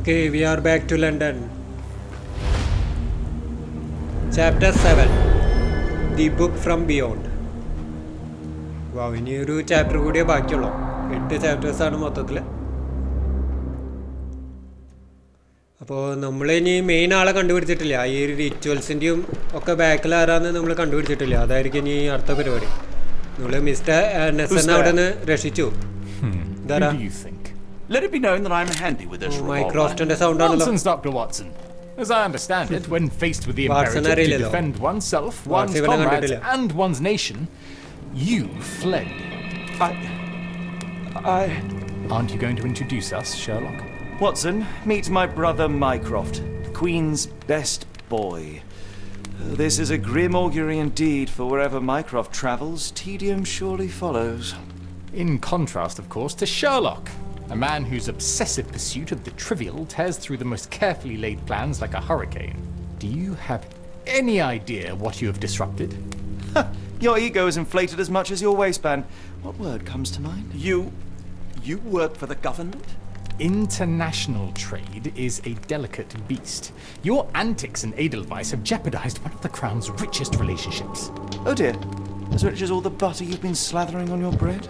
Okay, we are back to London. Chapter 7. The Book from Beyond. Wow, ഇനിയൊരു chapter കൂടിയേ ബാക്കിയുള്ളൂ. 8 ചാപ്റ്റേഴ്സാണ് മൊത്തത്തിൽ. അപ്പോൾ നമ്മളിനി മെയിൻ ആളെ കണ്ടുപിടിച്ചിട്ടില്ല. ഈ റിച്വൽസിൻ്റെയും ഒക്കെ ബാക്കിൽ ആരാന്ന് നമ്മൾ കണ്ടുപിടിച്ചിട്ടില്ല. അതായിരിക്കും ഇനി അടുത്ത പരിപാടി. നമ്മൾ മിസ്റ്റർ നെസൻ അവിടെ നിന്ന് രക്ഷിച്ചു. ഇതാരാ? Let it be known that I'm handy with this revolver. Nonsense, Dr. Watson. As I understand it, when faced with the imperative to defend oneself, one's comrades, and one's nation, you fled. Aren't you going to introduce us, Sherlock? Watson, meet my brother Mycroft, Queen's best boy. This is a grim augury indeed, for wherever Mycroft travels, tedium surely follows. In contrast, of course, to Sherlock. A man whose obsessive pursuit of the trivial tears through the most carefully laid plans like a hurricane. Do you have any idea what you have disrupted? Your ego is inflated as much as your waistband. What word comes to mind? You work for the government? International trade is a delicate beast. Your antics and Edelweiss have jeopardized one of the Crown's richest relationships. Oh dear. As rich as all the butter you've been slathering on your bread?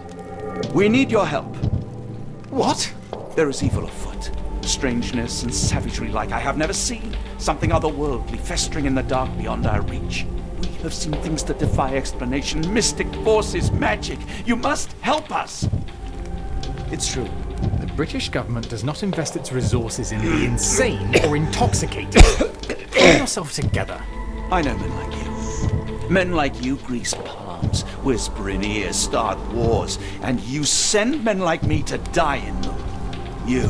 We need your help. What? There is evil afoot. Strangeness and savagery like I have never seen. Something otherworldly festering in the dark beyond our reach. We have seen things that defy explanation. Mystic forces, magic. You must help us. It's true. The British government does not invest its resources in the insane or intoxicated. Pull yourself together. I know men like you. Men like you grease palms, whisper in ears, start wars, and you send men like me to die in them. You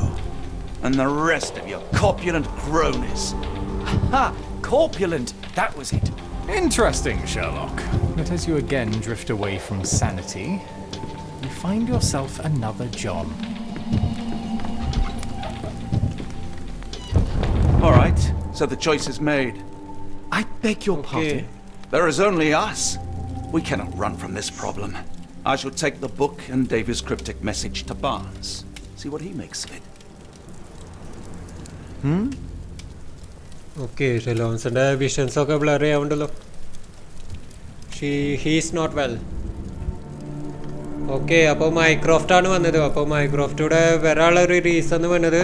and the rest of your corpulent cronies. Ha! Corpulent! That was it. Interesting, Sherlock. But as you again drift away from sanity, you find yourself another John. All right, so the choice is made. I beg your pardon. There is only us. We cannot run from this problem. I shall take the book and Davy's cryptic message to Barnes. See what he makes of it. Okay, Sherlock's visions ഒക്കെ blurry ആവുണ്ടല്ലോ. He's not well. Okay, അപ്പോൾ മൈക്രോഫ്റ്റാണ് വന്നത്. അപ്പോൾ മൈക്രോഫ്റ്റൂടെ വരാനുള്ളൊരു reason എന്ന് പറഞ്ഞത്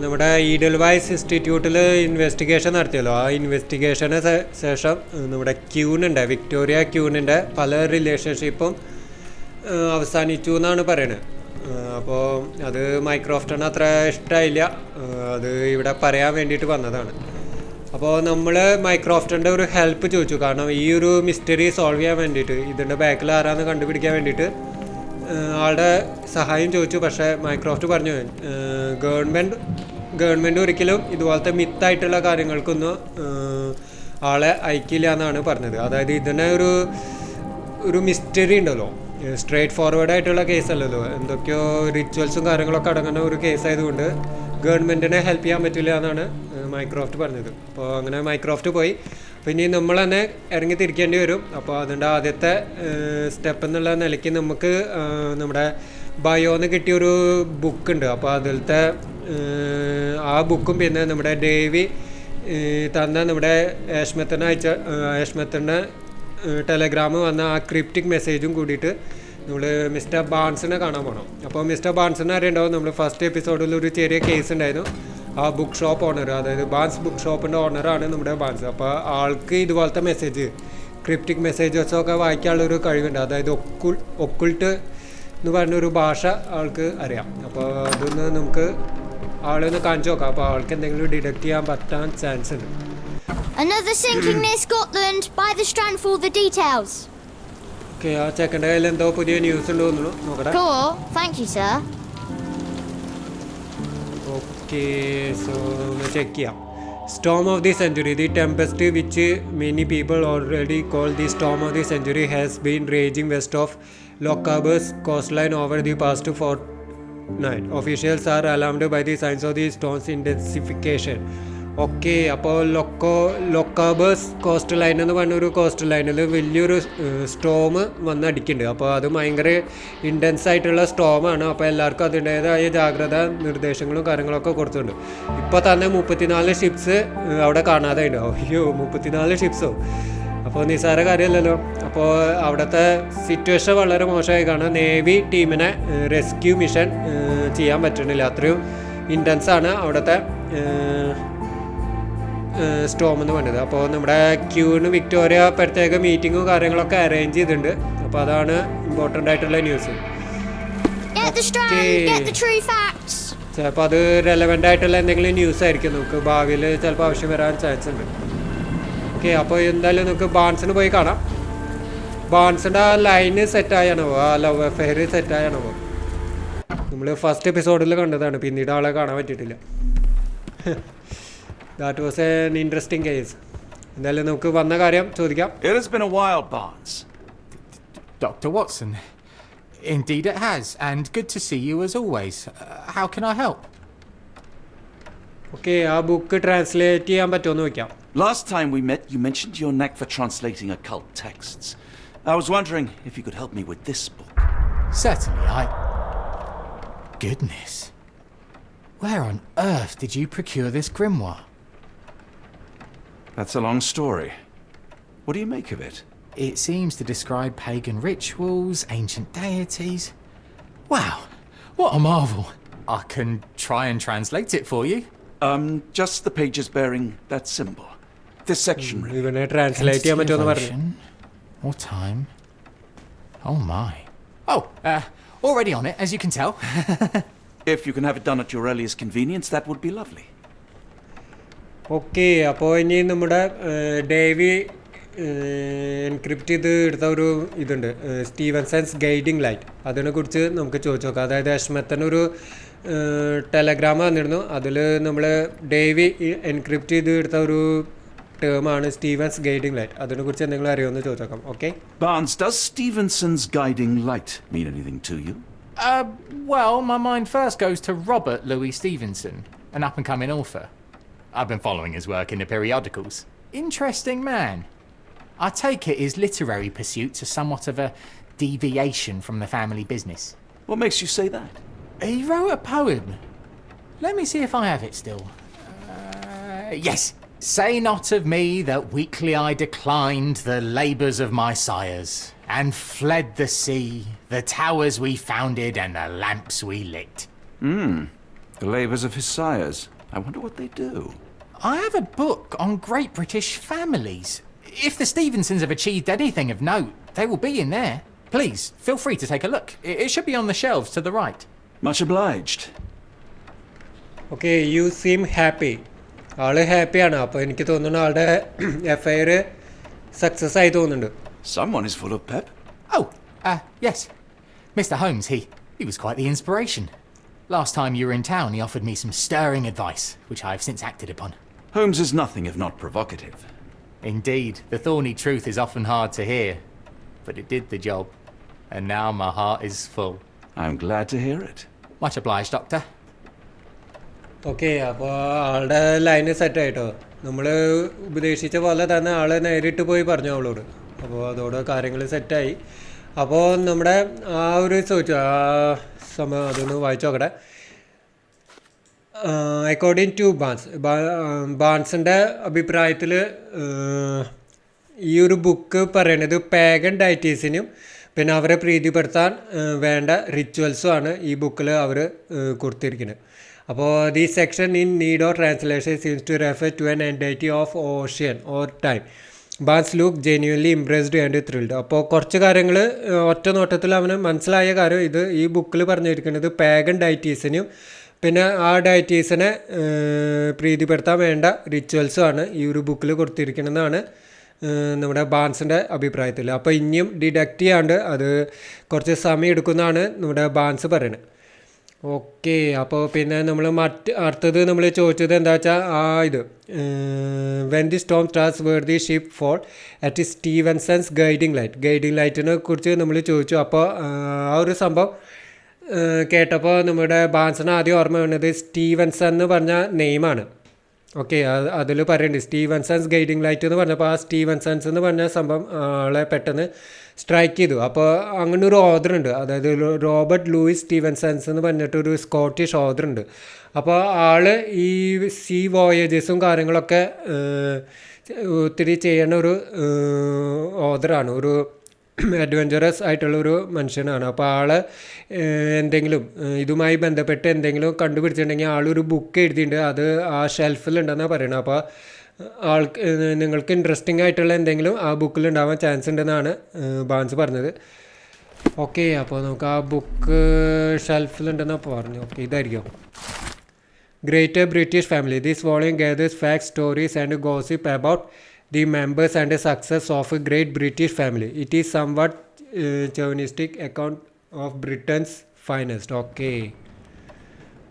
നമ്മുടെ ഈഡൽവൈസ് ഇൻസ്റ്റിറ്റ്യൂട്ടിൽ investigation നടത്തിയല്ലോ. ആ ഇൻവെസ്റ്റിഗേഷന് ശേഷം നമ്മുടെ ക്യൂനുണ്ട്, വിക്ടോറിയ ക്യൂനിൻ്റെ പല റിലേഷൻഷിപ്പും അവസാനിച്ചു എന്നാണ് പറയുന്നത്. അപ്പോൾ അത് മൈക്രോഫ്റ്റിന് അത്ര ഇഷ്ടമായില്ല. അത് ഇവിടെ പറയാൻ വേണ്ടിയിട്ട് വന്നതാണ്. അപ്പോൾ നമ്മൾ മൈക്രോഫ്റ്റിൻ്റെ ഒരു ഹെൽപ്പ് ചോദിച്ചു. കാരണം ഈ ഒരു മിസ്റ്ററി സോൾവ് ചെയ്യാൻ വേണ്ടിയിട്ട്, ഇതിൻ്റെ ബാക്കിൽ ആരാന്ന് കണ്ടുപിടിക്കാൻ വേണ്ടിയിട്ട് ആളുടെ സഹായം ചോദിച്ചു. പക്ഷേ മൈക്രോഫ്റ്റ് പറഞ്ഞു ഗവൺമെൻറ് ഒരിക്കലും ഇതുപോലത്തെ മിത്തായിട്ടുള്ള കാര്യങ്ങൾക്കൊന്നും ആളെ അയക്കില്ല എന്നാണ് പറഞ്ഞത്. അതായത് ഇതിനെ ഒരു മിസ്റ്ററി ഉണ്ടല്ലോ, സ്ട്രേറ്റ് ഫോർവേഡ് ആയിട്ടുള്ള കേസല്ലല്ലോ, എന്തൊക്കെയോ റിച്വൽസും കാര്യങ്ങളൊക്കെ അടങ്ങുന്ന ഒരു കേസായതുകൊണ്ട് ഗവൺമെൻറ്റിനെ ഹെൽപ്പ് ചെയ്യാൻ പറ്റില്ല എന്നാണ് മൈക്രോഫ്റ്റ് പറഞ്ഞത്. അപ്പോൾ അങ്ങനെ മൈക്രോഫ്റ്റ് പോയി. പിന്നെ നമ്മൾ തന്നെ ഇറങ്ങി തിരിക്കേണ്ടി വരും. അപ്പോൾ അതിൻ്റെ ആദ്യത്തെ സ്റ്റെപ്പ് എന്നുള്ള നിലയ്ക്ക് നമുക്ക് നമ്മുടെ ബയോന്ന് കിട്ടിയൊരു ബുക്കുണ്ട്. അപ്പോൾ അതിലത്തെ ആ ബുക്കും പിന്നെ നമ്മുടെ ഡേവി തന്ന നമ്മുടെ ഏഷ്മത്തിന് ടെലഗ്രാം വന്ന ആ ക്രിപ്റ്റിക് മെസ്സേജും കൂടിയിട്ട് നമ്മൾ മിസ്റ്റർ ബാൺസിനെ കാണാൻ പോകണം. അപ്പോൾ മിസ്റ്റർ ബാൺസിനെ അറിയണ്ടാവും, നമ്മൾ ഫസ്റ്റ് എപ്പിസോഡിൽ ഒരു ചെറിയ കേസ് ഉണ്ടായിരുന്നു. ആ ബുക്ക് ഷോപ്പ് ഓണർ, അതായത് ബാൻസ് ബുക്ക് ഷോപ്പിൻ്റെ ഓണറാണ് നമ്മുടെ ബാൻസ്. അപ്പോൾ ആൾക്ക് ഇതുപോലത്തെ മെസ്സേജ്, ക്രിപ്റ്റിക് മെസ്സേജസൊക്കെ വായിക്കാനുള്ളൊരു കഴിവുണ്ട്. അതായത് ഒക്കുൾട്ട് എന്ന് പറഞ്ഞൊരു ഭാഷ ആൾക്ക് അറിയാം. അപ്പോൾ അതൊന്ന് നമുക്ക് ആളൊന്ന് കാണിച്ചു നോക്കാം. അപ്പോൾ ആൾക്ക് എന്തെങ്കിലും ഡിഡക്റ്റ് ചെയ്യാൻ പറ്റാൻ ചാൻസ് ഉണ്ട്. Another sinking near Scotland. By the Strand for the details. Okay, ആ ചെക്കൻ്റെ കയ്യിൽ എന്തോ പുതിയ ന്യൂസ് ഉണ്ട് തോന്നുന്നു. നോക്കട്ടെ. Cool. Thank you, sir. Okay, so check here. Storm of the century. The tempest, which many people already call the storm of the century, has been raging west of Lochaber's coastline over the past fortnight. Officials are alarmed by the signs of the storm's intensification. Okay, അപ്പോൾ ലൊക്കാബേഴ്സ് cost line എന്ന് പറഞ്ഞൊരു cost ലൈനിൽ വലിയൊരു Storm വന്ന് അടിക്കുന്നുണ്ട്. അപ്പോൾ അത് ഭയങ്കര ഇൻറ്റൻസ് ആയിട്ടുള്ള സ്റ്റോമാണ്. അപ്പോൾ എല്ലാവർക്കും അതിൻ്റേതായ ജാഗ്രതാ നിർദ്ദേശങ്ങളും കാര്യങ്ങളൊക്കെ കൊടുത്തിട്ടുണ്ട്. ഇപ്പോൾ തന്നെ 34 ഷിപ്സ് അവിടെ കാണാതെ ഉണ്ടാവും. അയ്യോ, 34 ഷിപ്സോ! അപ്പോൾ നിസ്സാര കാര്യമല്ലല്ലോ. അപ്പോൾ അവിടുത്തെ സിറ്റുവേഷൻ വളരെ മോശമായി കാണാം. നേവി ടീമിനെ റെസ്ക്യൂ മിഷൻ ചെയ്യാൻ പറ്റുന്നില്ല. അത്രയും ഇൻറ്റൻസാണ് അവിടുത്തെ സ്റ്റോം എന്ന് പറഞ്ഞത്. അപ്പോൾ നമ്മുടെ ക്യൂന് വിക്ടോറിയ പ്രത്യേക മീറ്റിങ്ങും കാര്യങ്ങളൊക്കെ അറേഞ്ച് ചെയ്തിട്ടുണ്ട്. അപ്പോൾ അതാണ് ഇമ്പോർട്ടൻ്റ് ആയിട്ടുള്ള ന്യൂസ്. ചിലപ്പോൾ അത് റെലവൻ്റ് ആയിട്ടുള്ള എന്തെങ്കിലും ന്യൂസ് ആയിരിക്കും. നമുക്ക് ഭാവിയിൽ ചിലപ്പോൾ ആവശ്യം വരാൻ ചാൻസ് ഉണ്ട്. ഓക്കെ, അപ്പോൾ എന്തായാലും നമുക്ക് ബാൺസിന് പോയി കാണാം. ബാൺസിൻ്റെ ആ ലൈന് സെറ്റായാണോ, ആ ലവ് അഫെയർ സെറ്റായാണോ? നമ്മൾ ഫസ്റ്റ് എപ്പിസോഡിൽ കണ്ടതാണ്, പിന്നീട് ആളെ കാണാൻ പറ്റിയിട്ടില്ല. That was an interesting case. എന്തായാലും നമുക്ക് വന്ന കാര്യം ചോദിക്കാം. It has been a while, Barnes. Dr. Watson, indeed it has, and good to see you as always. How can I help? Okay, ആ ബുക്ക് ട്രാൻസ്ലേറ്റ് ചെയ്യാൻ പറ്റുമോ നോക്കാം. Last time we met, you mentioned your knack for translating occult texts. I was wondering if you could help me with this book. Certainly, Goodness. Where on earth did you procure this grimoire? That's a long story. What do you make of it? It seems to describe pagan rituals, ancient deities. Wow, what a marvel. I can try and translate it for you. Just the pages bearing that symbol. This section really. ഇവനെ translate ചെയ്യാൻ പറ്റുമെന്ന് പറഞ്ഞു. More time. Oh my. Oh, already on it, as you can tell. If you can have it done at your earliest convenience, that would be lovely. Okay, അപ്പോൾ ഇനി നമ്മുടെ Davy encrypt ചെയ്ത് എടുത്ത ഒരു ഇതുണ്ട്, സ്റ്റീവൻസൺസ് ഗൈഡിങ് ലൈറ്റ്. അതിനെക്കുറിച്ച് നമുക്ക് ചോദിച്ചു നോക്കാം. അതായത് അഷ്മത്തനൊരു ടെലഗ്രാം വന്നിരുന്നു. അതിൽ നമ്മൾ ഡേവി എൻക്രിപ്റ്റ് ചെയ്ത് എടുത്ത ഒരു ടേമാണ് സ്റ്റീവൻസ് ഗൈഡിങ് ലൈറ്റ്. അതിനെക്കുറിച്ച് എന്തെങ്കിലും അറിയുമെന്ന് ചോദിച്ചു നോക്കാം. Okay, Barnes, does Stevenson's guiding light mean anything to you? Well, my mind first goes to Robert Louis Stevenson, an up-and-coming author. I've been following his work in the periodicals. Interesting man. I take it his literary pursuits are somewhat of a deviation from the family business. What makes you say that? He wrote a poem. Let me see if I have it still. Yes. Say not of me that weakly I declined the labours of my sires, and fled the sea, the towers we founded, and the lamps we lit. The labours of his sires. I wonder what they do. I have a book on great British families. If the Stevensons have achieved anything of note, they will be in there. Please, feel free to take a look. It should be on the shelves to the right. Much obliged. Okay, U seam happy. ആള് ഹാപ്പിയാണ്. അപ്പോൾ എനിക്ക് തോന്നുന്നു ആളുടെ FIR success ആയി തോന്നുന്നുണ്ട്. Someone is full of pep. Oh, yes. Mr. Holmes, he was quite the inspiration. Last time you were in town, he offered me some stirring advice, which I have since acted upon. Holmes is nothing if not provocative. Indeed, the thorny truth is often hard to hear, but it did the job, and now my heart is full. I'm glad to hear it. Much obliged, Doctor. Okay, അപ്പോൾ ആളുടെ line സെറ്റായിട്ടോ. നമ്മൾ ഉപദേശിച്ച പോലെ തന്നെ ആൾ നേരിട്ട് പോയി പറഞ്ഞു അവളോട്. അപ്പോൾ അതോടെ കാര്യങ്ങൾ സെറ്റായി. അപ്പോൾ നമ്മുടെ ആ ഒരു ചോദിച്ചു ആ സമയം അതൊന്ന് വായിച്ചു നോക്കട്ടെ. അക്കോർഡിംഗ് ടു ബാൺസിൻ്റെ അഭിപ്രായത്തിൽ ഈ ഒരു ബുക്ക് പറയണത് പാഗൻ ഡൈറ്റീസിനും പിന്നെ അവരെ പ്രീതിപ്പെടുത്താൻ വേണ്ട റിച്വൽസുമാണ് ഈ ബുക്കിൽ അവർ കൊടുത്തിരിക്കുന്നത്. അപ്പോൾ the section in need of translation seems to refer to an entity of ocean or time. Bans look genuinely impressed and thrilled. അപ്പോൾ കുറച്ച് കാര്യങ്ങൾ ഒറ്റ നോട്ടത്തിൽ അവന് മനസ്സിലായ കാര്യം ഇത് ഈ ബുക്കിൽ പറഞ്ഞിരിക്കുന്നത് പാഗൻ ഡൈറ്റീസിനും പിന്നെ ആ ഡൈറ്റീസിനെ പ്രീതിപ്പെടുത്താൻ വേണ്ട റിച്വൽസുമാണ് ഈ ഒരു ബുക്കിൽ കൊടുത്തിരിക്കുന്നതെന്നാണ് നമ്മുടെ ബാൻസിൻ്റെ അഭിപ്രായത്തിൽ. അപ്പോൾ ഇനിയും ഡിഡക്റ്റ് ചെയ്യാണ്ട് അത് കുറച്ച് സമയം എടുക്കുന്നതാണ് നമ്മുടെ ബാൻസ് പറയുന്നത്. ഓക്കെ, അപ്പോൾ പിന്നെ നമ്മൾ അടുത്തത് നമ്മൾ ചോദിച്ചത് എന്താ വെച്ചാൽ ഇത് when the storm starts where the ship fall at Stevenson's guiding ലൈറ്റിനെ കുറിച്ച് നമ്മൾ ചോദിച്ചു. അപ്പോൾ ആ ഒരു സംഭവം കേട്ടപ്പോൾ നമ്മുടെ ബാൻസിന് ആദ്യം ഓർമ്മ വന്നത് സ്റ്റീവൻസൺ എന്ന് പറഞ്ഞ നെയിമാണ്. ഓക്കെ, അതിൽ പറയുന്നുണ്ട് സ്റ്റീവൻസൺസ് ഗൈഡിങ് ലൈറ്റ് എന്ന് പറഞ്ഞപ്പോൾ ആ സ്റ്റീവൻസൺസ് എന്ന് പറഞ്ഞ സംഭവം ആളെ പെട്ടെന്ന് സ്ട്രൈക്ക് ചെയ്തു. അപ്പോൾ അങ്ങനെ ഒരു ഓഥർ ഉണ്ട്, അതായത് റോബർട്ട് ലൂയിസ് സ്റ്റീവൻസൺസ് എന്ന് പറഞ്ഞിട്ടൊരു സ്കോട്ടിഷ് ഓഥർ ഉണ്ട്. അപ്പോൾ ആൾ ഈ സീ വോയേജസും കാര്യങ്ങളൊക്കെ ഒത്തിരി ചെയ്യണ ഒരു ഓഥറാണ്, ഒരു അഡ്വഞ്ചറസ് ആയിട്ടുള്ളൊരു മനുഷ്യനാണ്. അപ്പോൾ ആൾ എന്തെങ്കിലും ഇതുമായി ബന്ധപ്പെട്ട് എന്തെങ്കിലും കണ്ടുപിടിച്ചിട്ടുണ്ടെങ്കിൽ ആളൊരു ബുക്ക് എഴുതിയിട്ടുണ്ട്, അത് ആ ഷെൽഫിലുണ്ടെന്നാണ് പറയുന്നത്. അപ്പോൾ ആൾക്ക് നിങ്ങൾക്ക് ഇൻട്രസ്റ്റിംഗ് ആയിട്ടുള്ള എന്തെങ്കിലും ആ ബുക്കിൽ ഉണ്ടാവാൻ ചാൻസ് ഉണ്ടെന്നാണ് ബാൻസ് പറഞ്ഞത്. ഓക്കെ, അപ്പോൾ നമുക്ക് ആ ബുക്ക് ഷെൽഫിലുണ്ടെന്നാണ് പറഞ്ഞു. ഓക്കെ, ഇതായിരിക്കും great British family. This volume gathers facts, stories and gossip about the members and the success of a great British family. It is somewhat chauvinistic account of Britain's finest. Okay,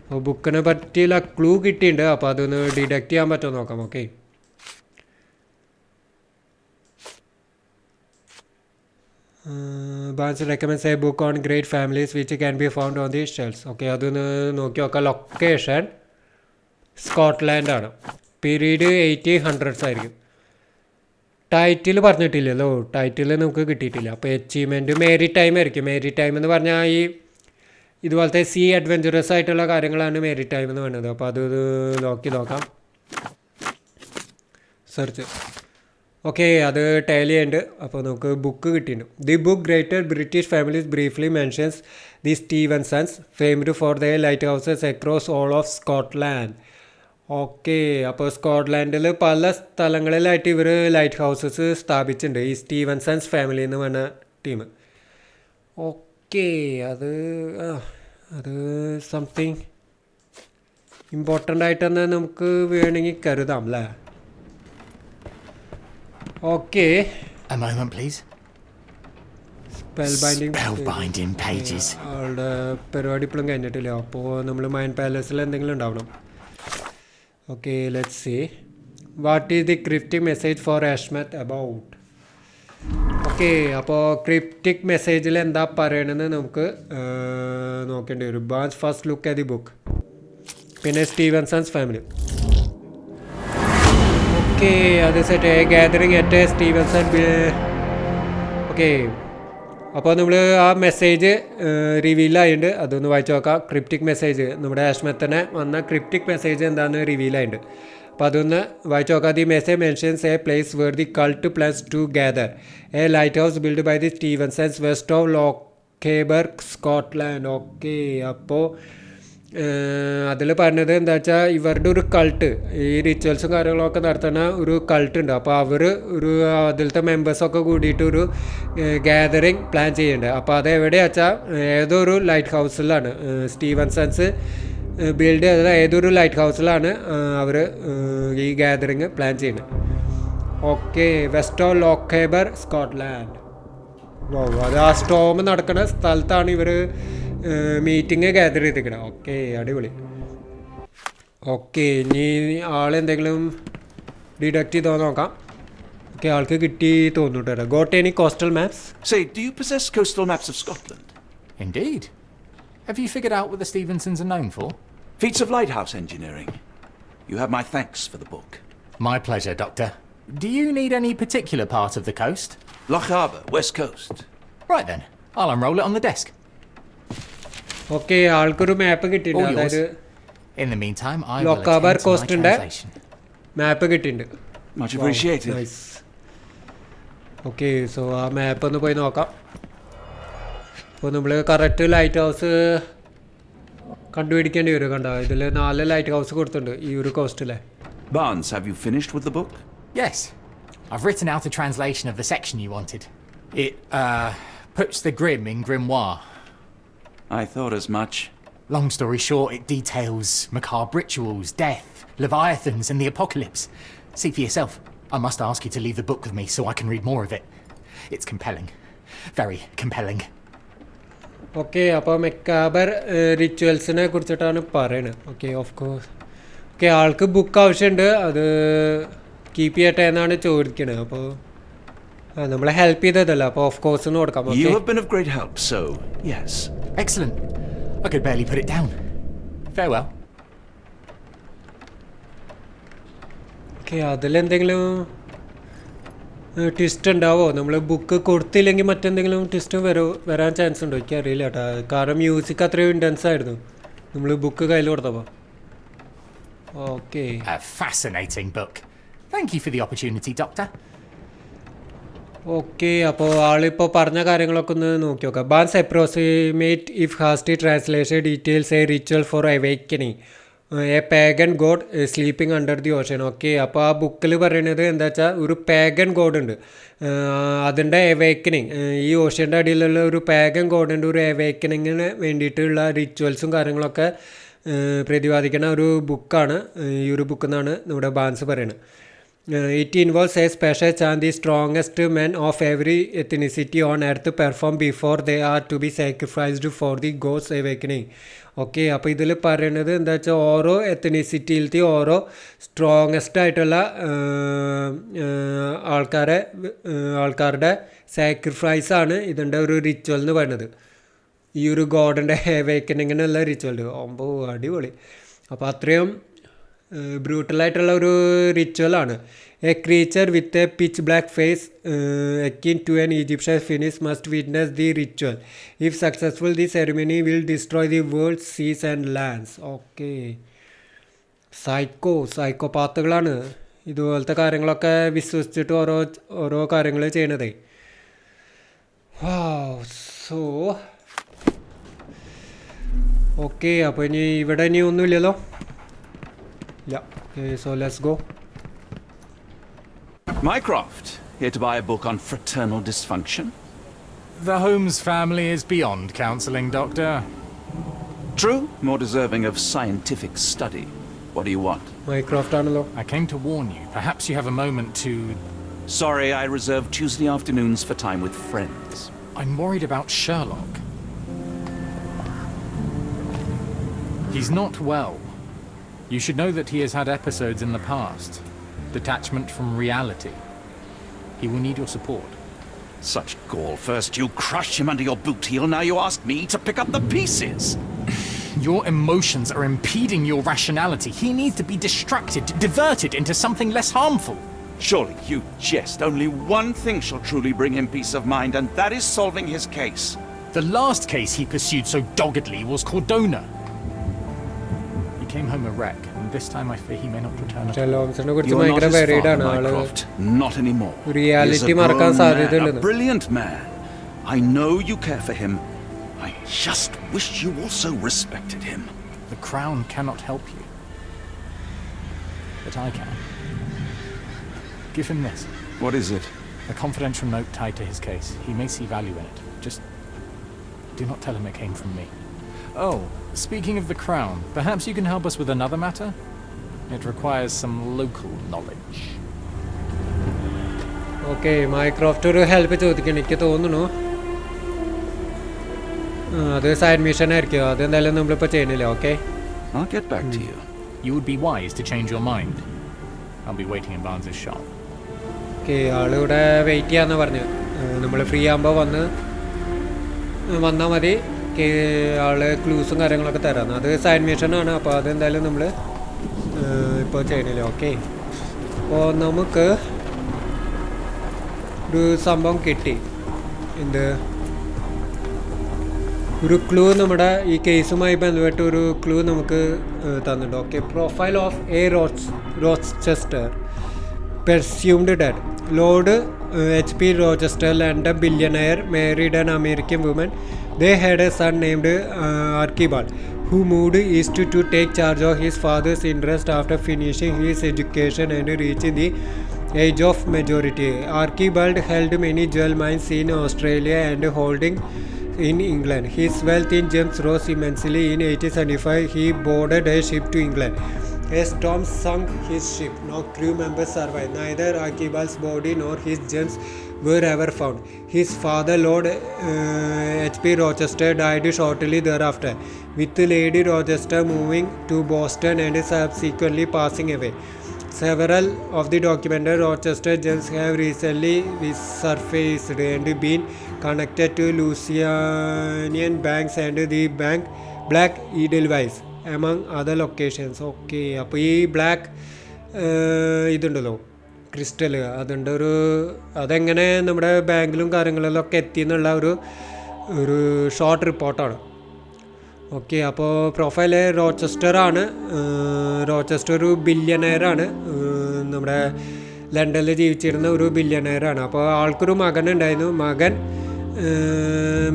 അപ്പോൾ ബുക്കിനെ പറ്റിയുള്ള clue കിട്ടിയിട്ടുണ്ട്, അപ്പോൾ അതൊന്ന് deduct ചെയ്യാൻ പറ്റുമോ നോക്കാം. Okay, Barnes recommends a book on great families which can be found on the shelves. Okay, അതൊന്ന് നോക്കി നോക്കാം. ലൊക്കേഷൻ സ്കോട്ട്ലാൻഡ് ആണ്, പീരീഡ് 1800s ആയിരിക്കും. ടൈറ്റിൽ പറഞ്ഞിട്ടില്ലല്ലോ, ടൈറ്റിൽ നമുക്ക് കിട്ടിയിട്ടില്ല. അപ്പോൾ അച്ചീവ്മെൻറ്റ് മേരി ടൈം ആയിരിക്കും. മേരി ടൈം എന്ന് പറഞ്ഞാൽ ഈ ഇതുപോലത്തെ സീ അഡ്വഞ്ചറസ് ആയിട്ടുള്ള കാര്യങ്ങളാണ് മേരി ടൈം എന്ന് പറയുന്നത്. അപ്പോൾ അത് നോക്കാം, സെർച്ച്. ഓക്കെ, അത് ടാലി ഉണ്ട്. അപ്പോൾ നമുക്ക് ബുക്ക് കിട്ടിയിട്ടുണ്ട്. The book greater British families briefly mentions the Stevensons famed for the lighthouses across all of Scotland. Okay, അപ്പോൾ സ്കോട്ട്ലാൻഡിൽ പല സ്ഥലങ്ങളിലായിട്ട് ഇവർ ലൈറ്റ് ഹൗസസ് സ്ഥാപിച്ചിട്ടുണ്ട്, ഈ സ്റ്റീവൻസൺസ് ഫാമിലി എന്ന് പറഞ്ഞ ടീം. ഓക്കെ, അത് സംതിങ് ഇമ്പോർട്ടൻ്റ് ആയിട്ടെന്ന് നമുക്ക് വേണമെങ്കിൽ കരുതാം അല്ലേ. Okay, A moment, please. Spellbinding pages. ആളുടെ പരിപാടി ഇപ്പോഴും കഴിഞ്ഞിട്ടില്ല. അപ്പോൾ നമ്മൾ മൈൻഡ് പാലസിൽ എന്തെങ്കിലും ഉണ്ടാവണം. Okay, let's see what is the cryptic message for ആഷ്മത്ത് അബൌട്ട്. ഓക്കെ, അപ്പോൾ ക്രിപ്റ്റിക് മെസ്സേജിൽ എന്താ പറയണമെന്ന് നമുക്ക് നോക്കേണ്ടി വരും. ബാൻസ് first look at the book, പിന്നെ സ്റ്റീവൻസൺസ് ഫാമിലി. ഓക്കെ, അത് set gathering at Stevenson. Okay, അപ്പോൾ നമ്മൾ ആ മെസ്സേജ് റിവീലായിട്ടുണ്ട്, അതൊന്ന് വായിച്ചു നോക്കാം. ക്രിപ്റ്റിക് മെസ്സേജ്, നമ്മുടെ ആഷ്മത്തിനെ വന്ന ക്രിപ്റ്റിക് മെസ്സേജ് എന്താണെന്ന് റിവീലായിട്ടുണ്ട്. അപ്പോൾ അതൊന്ന് വായിച്ചു നോക്കാം. The message mentions a place where the cult plans to gather, a lighthouse build by the Stevensons west of Lockerburg, Scotland. Okay, അപ്പോൾ അതിൽ പറഞ്ഞത് എന്താ വെച്ചാൽ ഇവരുടെ ഒരു കൾട്ട്, ഈ റിച്വൽസും കാര്യങ്ങളൊക്കെ നടത്തുന്ന ഒരു കൾട്ട് ഉണ്ട്. അപ്പോൾ അവർ അതിലത്തെ മെമ്പേഴ്സൊക്കെ കൂടിയിട്ട് ഒരു ഗാദറിങ് പ്ലാൻ ചെയ്യുന്നുണ്ട്. അപ്പോൾ അത് എവിടെയാ വെച്ചാൽ ഏതൊരു ലൈറ്റ് ഹൗസിലാണ് സ്റ്റീവൻസൺസ് ബിൽഡ് ചെയ്തത്, ഏതൊരു ലൈറ്റ് ഹൗസിലാണ് അവർ ഈ ഗാദറിങ് പ്ലാൻ ചെയ്യുന്നത്. Okay, west of Lochaber, Scotland. അത് ആ സ്റ്റോം നടക്കുന്ന സ്ഥലത്താണ് ഇവർ മീറ്റിംഗ് ഗ്യാദർ ചെയ്തിരിക്കണം. ഓക്കെ, അടിപൊളി. ഓക്കെ, ഇനി ആളെന്തെങ്കിലും ഡിഡക്റ്റ് ചെയ്തോ നോക്കാം. ഓക്കെ, ആൾക്ക് കിട്ടി തോന്നുന്നുണ്ട്. Got any coastal maps? Say, do you possess coastal maps of Scotland? Indeed. Have you figured out what the Stevensons are known for? Feats of lighthouse engineering. You have my thanks for the book. My pleasure, Doctor. Do you need any particular part of the coast? Loch Harbour, west coast. Right then, I'll unroll it on the desk. Okay, ആൾക്കൊരു map കിട്ടിയിട്ടുണ്ട്. All yours. അതായത് In the meantime, I will ലോക്കാബർ attend to my കോസ്റ്റിൻ്റെ translation. മാപ്പ് കിട്ടിയിട്ടുണ്ട്. Much appreciated. Nice. Okay, so ആ മാപ്പ് ഒന്ന് പോയി നോക്കാം. അപ്പോൾ നമ്മൾ കറക്റ്റ് ലൈറ്റ് ഹൗസ് കണ്ടുപിടിക്കേണ്ടി വരും. കണ്ടോ, ഇതിൽ 4 ലൈറ്റ് ഹൗസ് കൊടുത്തിട്ടുണ്ട് ഈ ഒരു കോസ്റ്റിലെ. Barnes, have you finished with the book? Yes, I've written out a translation of the section you wanted. It, puts the grim in grimoire. I thought as much. Long story short, it details macabre rituals, death, leviathans, and the apocalypse. See for yourself. I must ask you to leave the book with me so I can read more of it. It's compelling. Very compelling. Okay, അപ്പോൾ മെക്കാബർ റിച്വൽസിനെ കുറിച്ചിട്ടാണ് പറയുന്നത്. Okay, of course. Okay, ആൾക്ക് book ആവശ്യമുണ്ട്, അത് keep ചെയ്യട്ടെ എന്നാണ് ചോദിക്കുന്നത്. അപ്പോൾ നമ്മളെ ഹെൽപ്പ് ചെയ്തതല്ല, അപ്പോൾ ഓഫ് കോഴ്സ് എന്ന് കൊടുക്കാം. You have been of great help, so yes. Excellent. I could barely put it down. Farewell. Okay, അതിലെന്തെങ്കിലും ട്വിസ്റ്റ് ഉണ്ടാവോ? നമ്മൾ ബുക്ക് കൊടുത്തില്ലെങ്കിൽ മറ്റെന്തെങ്കിലും ട്വിസ്റ്റ് വരാൻ ചാൻസ് ഉണ്ടോ? എനിക്ക് അറിയില്ല കേട്ടോ. കാരണം മ്യൂസിക് അത്രയും ഇൻറ്റൻസ് ആയിരുന്നു നമ്മൾ ബുക്ക് കയ്യിൽ കൊടുത്തപ്പോൾ. Okay, A fascinating book. Thank you for the opportunity, Doctor. Okay. അപ്പോൾ ആളിപ്പോൾ പറഞ്ഞ കാര്യങ്ങളൊക്കെ ഒന്ന് നോക്കി നോക്കാം. Bans approximate if hasty translation details a ritual for awakening a pagan god sleeping under the ocean. Okay, അപ്പോൾ ആ ബുക്കിൽ പറയുന്നത് എന്താ വെച്ചാൽ ഒരു പാഗൻ ഗോഡ് ഉണ്ട്, അതിൻ്റെ അവേക്കനിങ്, ഈ ഓഷ്യൻ്റെ അടിയിലുള്ള ഒരു പാഗൻ ഗോഡ് ഉണ്ട്. ഒരു അവേക്കനിങ്ങിന് വേണ്ടിയിട്ടുള്ള റിച്വൽസും കാര്യങ്ങളൊക്കെ പ്രതിപാദിക്കുന്ന ഒരു ബുക്കാണ് ഈ ഒരു ബുക്ക് എന്നാണ് നമ്മുടെ ബാൻസ് പറയുന്നത്. It involves a special chant the strongest men of every ethnicity on earth perform before they are to be sacrificed for the God's awakening. Okay, അപ്പോൾ ഇതിൽ പറയുന്നത് എന്താ വെച്ചാൽ ഓരോ എത്തനിസിറ്റിയിലത്തെ ഓരോ സ്ട്രോങ്ങസ്റ്റ് ആയിട്ടുള്ള ആൾക്കാരുടെ സാക്രിഫൈസാണ് ഇതിൻ്റെ ഒരു റിച്വൽ എന്ന് പറയുന്നത്. ഈ ഒരു ഗോഡിൻ്റെ അവേക്കനിങ്ങിനുള്ള റിച്വൽ. ഓമ്പോ അടിപൊളി. അപ്പോൾ അത്രയും ബ്രൂട്ടലായിട്ടുള്ള ഒരു റിച്വലാണ്. A creature with a pitch black face akin to an Egyptian phoenix must witness the ritual. If successful, the ceremony will destroy the world, seas and lands. Okay, സൈക്കോപാത്തുകളാണ് ഇതുപോലത്തെ കാര്യങ്ങളൊക്കെ വിശ്വസിച്ചിട്ട് ഓരോ കാര്യങ്ങൾ ചെയ്യണതേ. സോ ഓക്കെ, അപ്പോൾ ഇവിടെ ഇനി ഒന്നുമില്ലല്ലോ. Yeah, okay, so let's go. Mycroft, here to buy a book on fraternal dysfunction? The Holmes family is beyond counselling, Doctor. True, more deserving of scientific study. What do you want? Mycroft ആണല്ലോ. I came to warn you. Perhaps you have a moment to... Sorry, I reserve Tuesday afternoons for time with friends. I'm worried about Sherlock. He's not well. You should know that he has had episodes in the past. Detachment from reality. He will need your support. Such gall. First you crush him under your boot heel, now you ask me to pick up the pieces. Your emotions are impeding your rationality. He needs to be distracted, diverted into something less harmful. Surely you jest. Only one thing shall truly bring him peace of mind, and that is solving his case. The last case he pursued so doggedly was Cordona. He came home a wreck, and this time I fear he may not return at all. ഷെർലോക്സിനെ കുറിച്ച് You're not ഭയങ്കര his വെറൈഡാണ് father, ആള്. Mycroft. Not anymore. He is reality a മറക്കാൻ grown man, a സാധ്യതയുണ്ടെന്ന്. brilliant man. I know you care for him. I just wish you also respected him. The Crown cannot help you. But I can. Give him this. What is it? A confidential note tied to his case. He may see value in it. Just do not tell him it came from me. Oh, speaking of the Crown, perhaps you can help us with another matter? It requires some local knowledge. Okay, Mycroft ഒരു help ചോദിക്കണം എനിക്ക് തോന്നുന്നു. അത് side mission ആയിരിക്കും. അതെന്തായാലും നമ്മളിപ്പോൾ ചെയ്യണില്ല. Okay, I'll get back to you. You would be wise to change your mind. I'll be waiting in Barnes' shop. Okay, ആളിവിടെ വെയിറ്റ് ചെയ്യാമെന്ന് പറഞ്ഞു. നമ്മൾ ഫ്രീ ആകുമ്പോൾ വന്നാൽ മതി. ആള് ക്ലൂസും കാര്യങ്ങളൊക്കെ തരാമെന്ന്. അത് സൈഡ് മിഷനാണ്. അപ്പോൾ അതെന്തായാലും നമ്മൾ ഇപ്പോൾ ചെയ്യണില്ല. ഓക്കെ, അപ്പോൾ നമുക്ക് ഒരു സംഭവം കിട്ടി. ഒരു ക്ലൂ നമ്മുടെ ഈ കേസുമായി ബന്ധപ്പെട്ട് ഒരു ക്ലൂ നമുക്ക് തന്നിട്ടുണ്ട്. Okay, profile of A Rochester പെർസ്യൂംഡ് dead. Lord H.P. Rochester, London billionaire, married an American woman. They had a son named Archibald, who moved east to take charge of his father's interest after finishing his education and reaching the age of majority. Archibald held many jewel mines in Australia and holding in England. His wealth in gems rose immensely. In 1875, he boarded a ship to England. A storm sunk his ship. No crew members survived. Neither Archibald's body nor his gems were ever found. His father, Lord H.P. Rochester, died shortly thereafter, with Lady Rochester moving to Boston and subsequently passing away. Several of the documented Rochester gems have recently resurfaced and been connected to Louisianian banks and the bank Black Edelweiss, among other locations. Okay, അപ്പോൾ ഈ ഇതുണ്ടല്ലോ crystal, അതുണ്ട് ഒരു അതെങ്ങനെ നമ്മുടെ ബാങ്കിലും കാര്യങ്ങളിലൊക്കെ എത്തി എന്നുള്ള ഒരു ഷോർട്ട് റിപ്പോർട്ടാണ്. ഓക്കെ, അപ്പോൾ പ്രൊഫൈല് റോച്ചസ്റ്ററാണ്. റോച്ചസ്റ്റർ ഒരു ബില്യനെയറാണ്, നമ്മുടെ ലണ്ടനിൽ ജീവിച്ചിരുന്ന ഒരു ബില്യനെയറാണ്. അപ്പോൾ ആൾക്കൊരു മകനുണ്ടായിരുന്നു.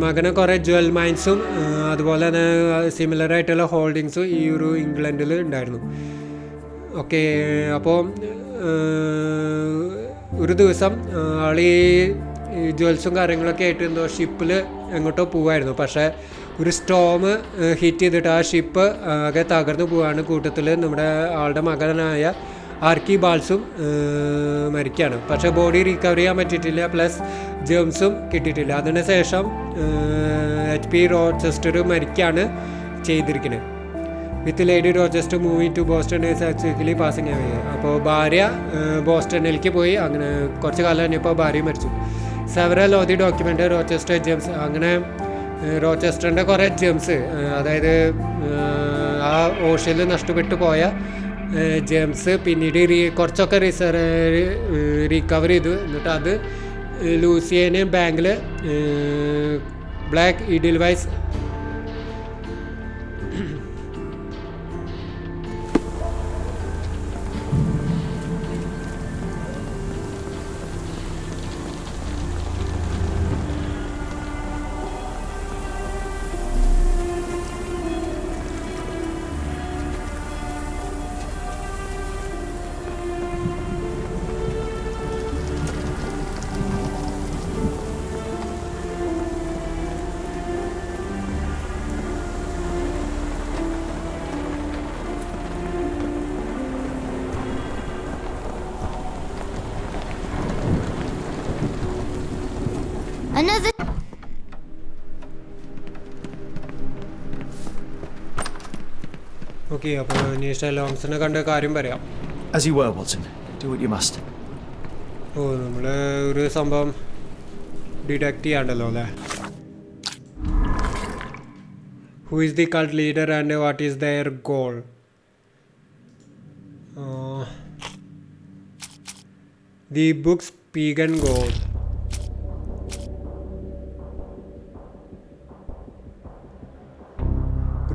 മകന് കുറേ ജ്വൽ മൈൻസും അതുപോലെ തന്നെ സിമിലറായിട്ടുള്ള ഹോൾഡിങ്സും ഈ ഒരു ഇംഗ്ലണ്ടിൽ ഉണ്ടായിരുന്നു. ഓക്കെ, അപ്പോൾ ഒരു ദിവസം ആൾ ഈ ജ്വൽസും കാര്യങ്ങളൊക്കെ ആയിട്ട് എന്തോ ഷിപ്പിൽ എങ്ങോട്ടോ പോവായിരുന്നു. പക്ഷേ ഒരു സ്റ്റോം ഹിറ്റ് ചെയ്തിട്ട് ആ ഷിപ്പ് ആകെ തകർന്നു പോവാണ്. കൂട്ടത്തിൽ നമ്മുടെ ആളുടെ മകനായ ആർക്കി ബാൾസും മരിക്കുകയാണ്. പക്ഷേ ബോഡി റിക്കവർ ചെയ്യാൻ പറ്റിയിട്ടില്ല, പ്ലസ് ജേംസും കിട്ടിയിട്ടില്ല. അതിനുശേഷം HP റോച്ചസ്റ്റർ മരിക്കുകയാണ് ചെയ്തിരിക്കുന്നത്. With lady Rochester moving to Boston successfully passing away. അപ്പോൾ ഭാര്യ ബോസ്റ്റണിലേക്ക് പോയി. അങ്ങനെ കുറച്ച് കാലം കഴിഞ്ഞപ്പോൾ ഭാര്യ മരിച്ചു. Several of the document Rochester Gems. അങ്ങനെ റോച്ചസ്റ്ററിൻ്റെ കുറേ ജെംസ്, അതായത് ആ ഓഷ്യനിൽ നഷ്ടപ്പെട്ടു പോയ ജെംസ് പിന്നീട് കുറച്ചൊക്കെ റിക്കവർ ചെയ്തു. എന്നിട്ട് അത് ലൂസിയന് ബാങ്കിൽ ബ്ലാക്ക് ഇഡിൽവൈസ് Another. ഓക്കെ, അപ്പോൾ ഇനി ഷെർലോക്ക് ഹോംസിനെ കണ്ട കാര്യം പറയാം. As you were, Watson. Do what you must. നമ്മൾ ഒരു സംഭവം ഡിറ്റക്റ്റ് ചെയ്യാണ്ടല്ലോ അല്ലേ. Who is the cult leader and what is their goal? The book's pagan god.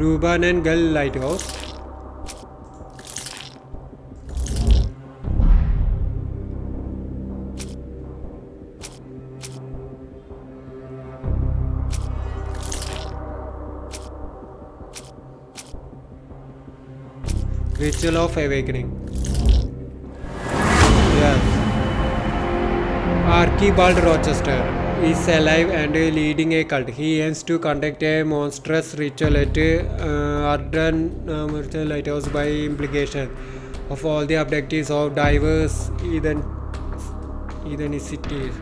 Ruban and Gull Lighthouse. Ritual of Awakening. Yes. Archibald Rochester is alive and leading a cult. He aims to conduct a monstrous ritual at Arden Lighthouse by implication of all the abductees of diverse ethnicities.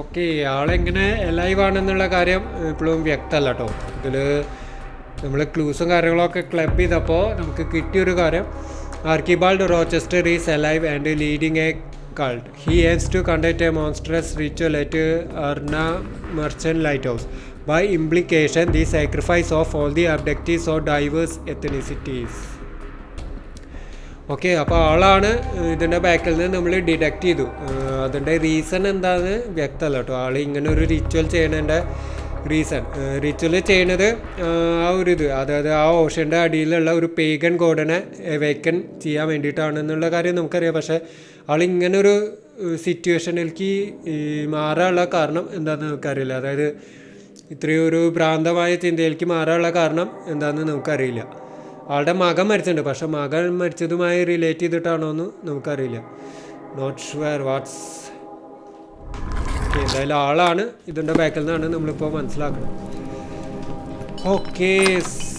Okay, ആളെങ്ങനെ ലൈവാണെന്നുള്ള കാര്യം ഇപ്പോഴും വ്യക്തമല്ല കേട്ടോ. ഇതിൽ നമ്മൾ ക്ലൂസും കാര്യങ്ങളൊക്കെ club ചെയ്തപ്പോൾ നമുക്ക് കിട്ടിയൊരു കാര്യം, Archibald Rochester is alive and leading a cult. He aims to conduct a monstrous ritual at Arna Merchant Lighthouse. By implication, the sacrifice of all the abductees of diverse ethnicities. Okay, അപ്പോൾ ആളാണ് ഇതിൻ്റെ ബാക്കിൽ നിന്ന് നമ്മൾ detect ചെയ്തു. അതിൻ്റെ reason എന്താണെന്ന് വ്യക്തമല്ല കേട്ടോ. ആൾ ഇങ്ങനെ ഒരു റിച്വൽ ചെയ്യുന്നതിൻ്റെ റിച്വൽ ചെയ്യണത് ആ ഒരു അതായത് ആ ഓഷ്യൻ്റെ അടിയിലുള്ള ഒരു പേഗൻ ഗോഡിനെ അവേക്കൻ ചെയ്യാൻ വേണ്ടിയിട്ടാണെന്നുള്ള കാര്യം നമുക്കറിയാം. പക്ഷേ ആളിങ്ങനൊരു സിറ്റുവേഷനിലേക്ക് മാറാനുള്ള കാരണം എന്താണെന്ന് നമുക്കറിയില്ല. അതായത് ഇത്രയും ഒരു ഭ്രാന്തമായ ചിന്തയിലേക്ക് മാറാനുള്ള കാരണം എന്താണെന്ന് നമുക്കറിയില്ല. ആളുടെ മകൻ മരിച്ചിട്ടുണ്ട്, പക്ഷെ മകൻ മരിച്ചതുമായി റിലേറ്റ് ചെയ്തിട്ടാണോ എന്ന് നമുക്കറിയില്ല. Not sure what's. എന്തായാലും ആളാണ് ഇതിൻ്റെ ബാക്കിൽ നിന്നാണ് നമ്മളിപ്പോൾ മനസ്സിലാക്കുന്നത്. ഓക്കെ,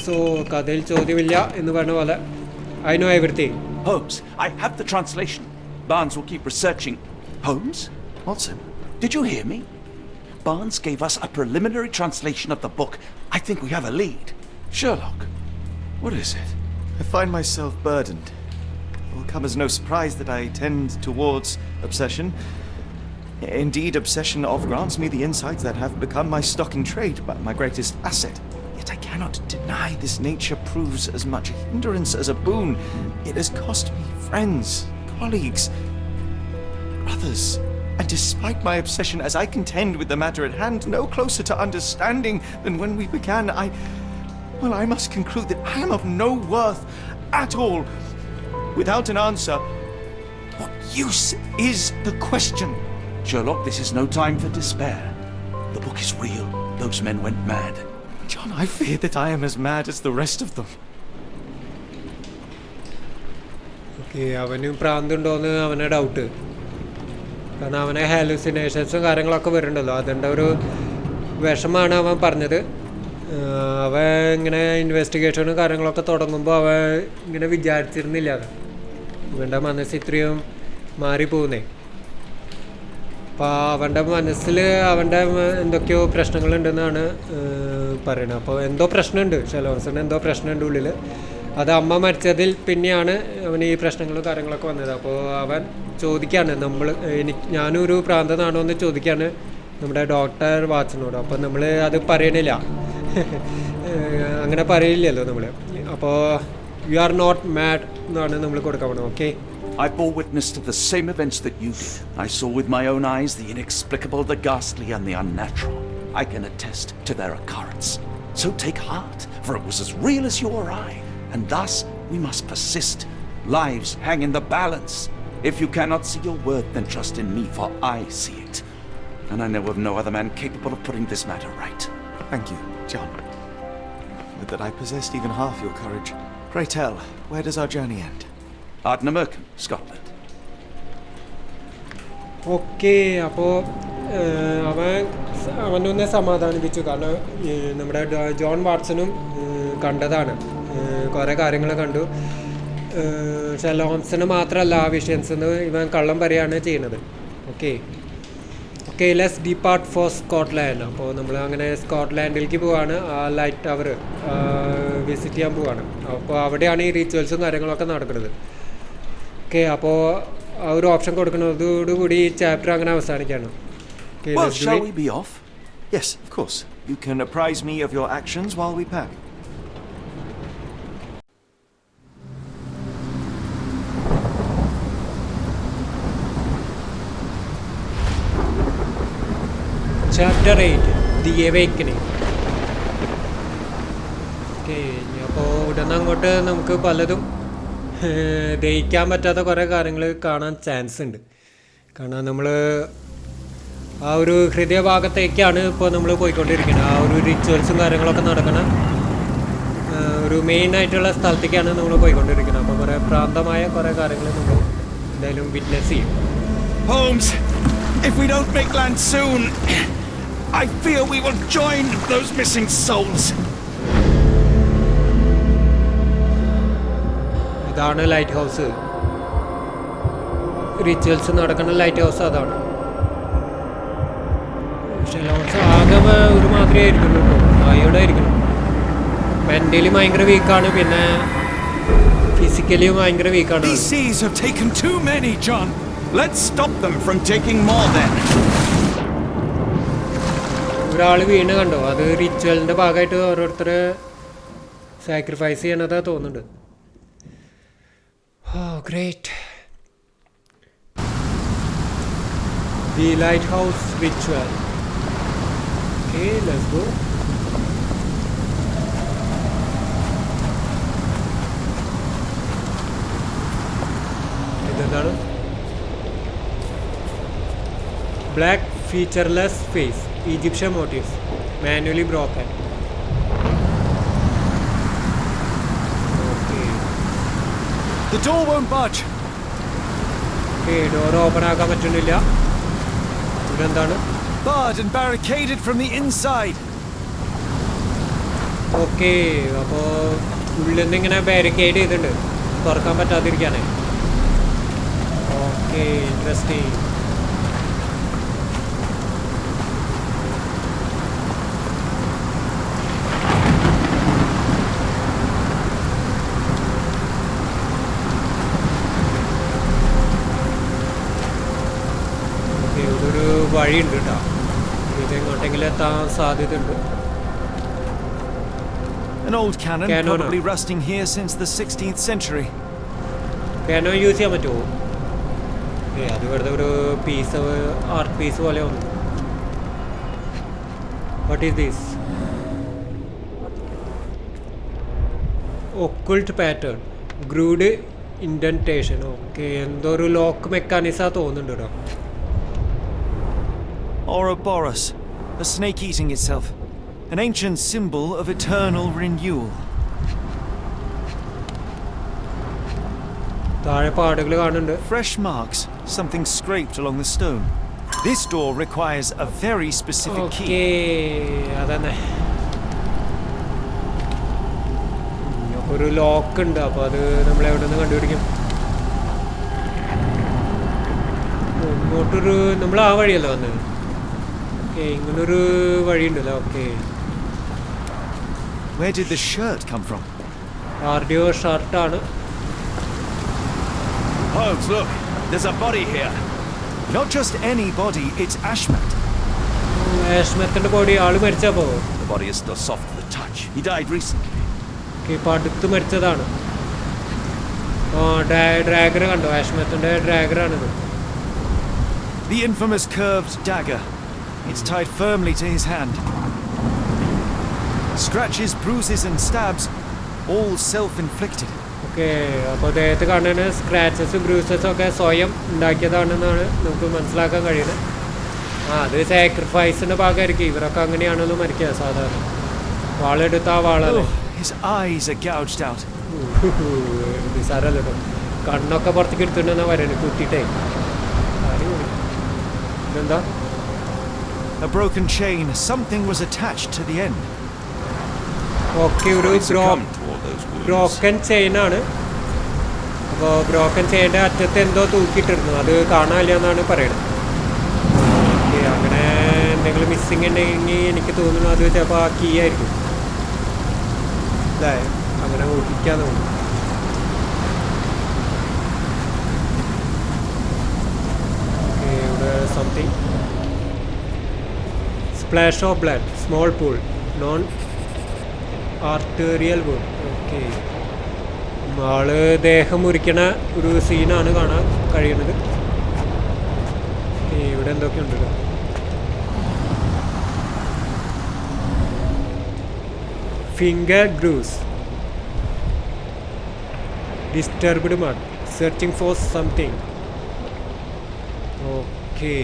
സോ കഥയിൽ ചോദ്യമില്ല എന്ന് പറഞ്ഞ പോലെ I know everything. Holmes, I have the translation. Barnes will keep researching. Holmes? Watson? Did you hear me? Barnes gave us a preliminary translation of the book. I think we have a lead. Sherlock? What is it? I find myself burdened. It will come as no surprise that I tend towards obsession. Indeed, obsession grants me the insights that have become my stock in trade, but my greatest asset. Yet I cannot deny this nature proves as much a hindrance as a boon. It has cost me friends, colleagues, brothers. And despite my obsession as I contend with the matter at hand, no closer to understanding than when we began, I must conclude that I am of no worth at all. Without an answer, what use is the question? Sherlock, this is no time for despair. The book is real. Those men went mad. John, I fear that I am as mad as the rest of them. Okay, അവന് പ്രാന്തുണ്ടോയെന്ന് അവനെ doubt. കാരണം അവനെ ഹാലുസിനേഷൻസും കാര്യങ്ങളൊക്കെ വരുന്നുണ്ടല്ലോ, അതിൻ്റെ ഒരു വിഷമാണ് അവൻ പറഞ്ഞത്. അവൻ ഇങ്ങനെ ഇൻവെസ്റ്റിഗേഷനും കാര്യങ്ങളൊക്കെ തുടങ്ങുമ്പോൾ അവൻ ഇങ്ങനെ വിചാരിച്ചിരുന്നില്ല അത് ഇവൻ്റെ മനസ്സ് ഇത്രയും മാറിപ്പോകുന്നേ. അപ്പോൾ അവൻ്റെ മനസ്സിൽ അവൻ്റെ എന്തൊക്കെയോ പ്രശ്നങ്ങളുണ്ടെന്നാണ് പറയുന്നത്. അപ്പോൾ എന്തോ പ്രശ്നമുണ്ട്, ഷെർലോക്ക് എന്തോ പ്രശ്നമുണ്ട് ഉള്ളിൽ. അത് അമ്മ മരിച്ചതിൽ പിന്നെയാണ് അവന് ഈ പ്രശ്നങ്ങളും കാര്യങ്ങളൊക്കെ വന്നത്. അപ്പോൾ അവൻ ചോദിക്കുകയാണ്, ഞാനൊരു പ്രാന്തനാണോ എന്ന് ചോദിക്കുകയാണ് നമ്മുടെ ഡോക്ടർ വാട്സനോട്. അപ്പോൾ നമ്മൾ അത് പറയണില്ല, അങ്ങനെ പറയില്ലല്ലോ നമ്മൾ. അപ്പോൾ യു ആർ നോട്ട് മാഡ് എന്നാണ് നമ്മൾ കൊടുക്കാൻ പോകുന്നത്. Okay, I bore witness to the same events that you did. I saw with my own eyes the inexplicable, the ghastly, and the unnatural. I can attest to their occurrence. So take heart, for it was as real as you or I, and thus we must persist. Lives hang in the balance. If you cannot see your worth, then trust in me, for I see it. And I know of no other man capable of putting this matter right. Thank you, John. Would that I possessed even half your courage. Pray tell, where does our journey end? Ardnamurchan, Scotland. Okay. അപ്പോൾ അവനൊന്ന് സമാധാനിപ്പിച്ചു. കാരണം നമ്മുടെ John വാട്സണും കണ്ടതാണ്, കുറേ കാര്യങ്ങൾ കണ്ടു. Sherlock ഹോംസിന് മാത്രമല്ല ആ വിഷയൻസ് എന്ന് ഇവൻ കള്ളം പറയുകയാണ് ചെയ്യുന്നത്. Okay, let's depart for Scotland. അപ്പോൾ നമ്മൾ അങ്ങനെ സ്കോട്ട്ലാൻഡിലേക്ക് പോവാണ്. ആ ലൈറ്റ് ടവർ വിസിറ്റ് ചെയ്യാൻ പോവാണ്. അപ്പോൾ അവിടെയാണ് ഈ റിച്വൽസും കാര്യങ്ങളൊക്കെ നടക്കുന്നത്. ഓക്കെ, അപ്പോൾ ആ ഒരു ഓപ്ഷൻ കൊടുക്കുന്നതോടുകൂടി ഈ ചാപ്റ്റർ അങ്ങനെ അവസാനിക്കുകയാണ്. Well, shall we be off? Yes, of course. You can apprise me of your actions while we pack. Chapter 8, The Awakening. Okay, അപ്പോൾ ഉടനെ അങ്ങോട്ട് നമുക്ക് പലതും ദഹിക്കാൻ പറ്റാത്ത കുറേ കാര്യങ്ങൾ കാണാൻ ചാൻസ് ഉണ്ട്. കാരണം നമ്മൾ ആ ഒരു ഹൃദയഭാഗത്തേക്കാണ് ഇപ്പോൾ നമ്മൾ പോയിക്കൊണ്ടിരിക്കുന്നത്. ആ ഒരു റിച്വൽസും കാര്യങ്ങളൊക്കെ നടക്കുന്ന ഒരു മെയിനായിട്ടുള്ള സ്ഥലത്തേക്കാണ് നമ്മൾ പോയിക്കൊണ്ടിരിക്കുന്നത്. അപ്പോൾ കുറേ പ്രാന്തമായ കുറേ കാര്യങ്ങൾ നമ്മൾ എന്തായാലും വിറ്റ്നസ് ചെയ്യും. Holmes, if we don't make land soon, I fear we will join those missing souls. ഇതാണ് ലൈറ്റ് ഹൗസ്, റിച്വൽസ് നടക്കുന്ന ലൈറ്റ് ഹൗസ് അതാണ്. ഷെർലോക്ക് ആകെ ഒരുമാതിരി ആയിരിക്കുന്നു കേട്ടോ, ആയോടെ ആയിരിക്കുന്നു. മെൻ്റലി ഭയങ്കര വീക്കാണ്, പിന്നെ ഫിസിക്കലിയും ഭയങ്കര വീക്കാണ്. These seas have taken too many, John. Let's stop them from taking more then. ഒരാൾ വീണ് കണ്ടോ, അത് റിച്വലിൻ്റെ ഭാഗമായിട്ട് ഓരോരുത്തരെ സാക്രിഫൈസ് ചെയ്യണതാ തോന്നുന്നുണ്ട്. Oh, great. The lighthouse ritual. Okay, let's go. ഇതെന്താണ്? Black featureless face, Egyptian motifs, manually broken. The door won't budge. Okay, door open ആക്കാൻ പറ്റുന്നില്ല. ഇതെന്താണ്? Barred and barricaded from the inside. Okay, അപ്പോൾ ഉള്ളിൽ നിന്ന് ഇങ്ങനെ ബാരിക്കേഡ് ചെയ്തിട്ടുണ്ട്, തുറക്കാൻ പറ്റാതിരിക്കാനേ. Okay, interesting. ഇതൊരു വഴിയുണ്ട് കേട്ടോ, ഇത് എങ്ങോട്ടെങ്കിലും എത്താൻ സാധ്യതയുണ്ട്. An old cannon, Cannon. probably rusting here since the 16th century. Piano use ചെയ്യാൻ പറ്റുമോ? അത് വെറുതെ ഒരു പീസ് ആർട്ട് പീസ് പോലെ വന്നു. What is this? Occult pattern. Grooved indentation. Okay, എന്തോ ഒരു ലോക്ക് മെക്കാനിസാ തോന്നുന്നുണ്ട് കേട്ടോ. Ouroboros, a snake eating itself. An ancient symbol of eternal renewal. താഴെ പാടുകൾ കാണുന്നുണ്ട്. Fresh marks, something scraped along the stone. This door requires a very specific key. അതന്നെ ഒരു lock ഉണ്ട്. അപ്പോൾ അത് നമ്മൾ എവിടെ നിന്ന് കണ്ടുപിടിക്കും? ഇങ്ങോട്ടൊരു നമ്മൾ ആ വഴിയല്ല വന്നത്. ഓക്കെ, ഇങ്ങനൊരു വഴിയുണ്ടല്ലോ. Okay, Where did the shirt come from? RDO ഷർട്ടാണ്. Holmes, look. There's a body here. Not just any body, it's Ashmat. ആഷ്മത്തിന്റെ ബോഡി ആള് മരിച്ചപ്പോ The body is still soft to the touch. He died recently. ഇപ്പൊ അടുത്ത് മരിച്ചതാണ്. ഡ്രാഗർ കണ്ടോ? ആഷ്മത്തിന്റെ ഡ്രാഗറാണിത്. The infamous curved dagger. It's tied firmly to his hand. Scratches, bruises and stabs, all self-inflicted. Okay, അപ്പോൾ അദ്ദേഹത്തെ കാണുന്ന സ്ക്രാച്ചസും ബ്രൂസസും ഒക്കെ സ്വയം ഉണ്ടാക്കിയതാണെന്നാണ് നമുക്ക് മനസ്സിലാക്കാൻ കഴിയുന്നത്. അത് സാക്രിഫൈസിൻ്റെ ഭാഗമായിരിക്കും. ഇവരൊക്കെ അങ്ങനെയാണല്ലോ മരിക്കുക സാധാരണ. വാളെടുത്ത ആ വാളല്ലേ. His eyes are gouged out. നിസാരല്ലോ കേട്ടോ. കണ്ണൊക്കെ പുറത്തേക്ക് എടുത്തിട്ടുണ്ടെന്നാ പറയുന്നത് കുത്തിയിട്ടേ. ഇതെന്താ? A broken chain. Something was attached to the end. Okay, ഒരു ബ്രോക്കൻ ചെയിനാണ്. അപ്പോൾ ബ്രോക്കൻ ചെയിൻ്റെ അറ്റത്ത് എന്തോ തൂക്കിയിട്ടിരുന്നു. അത് കാണാനില്ല എന്നാണ് പറയുന്നത്. ഓക്കെ, അങ്ങനെ എന്തെങ്കിലും മിസ്സിങ് ഉണ്ടെങ്കിൽ എനിക്ക് തോന്നുന്നു അത് ചിലപ്പോൾ ആ കീ ആയിരിക്കും. അല്ലേ, അങ്ങനെ ഒട്ടിക്കാൻ തോന്നുന്നു. ഓക്കെ, ഇവിടെ something splash of blood, small pool, non arterial wound. Okay, ആള് ദേഹം മുറിക്കണ ഒരു സീനാണ് കാണാൻ കഴിയുന്നത്. ഇവിടെ എന്തൊക്കെയുണ്ട്? Finger grooves, disturbed mud, searching for something. Okay,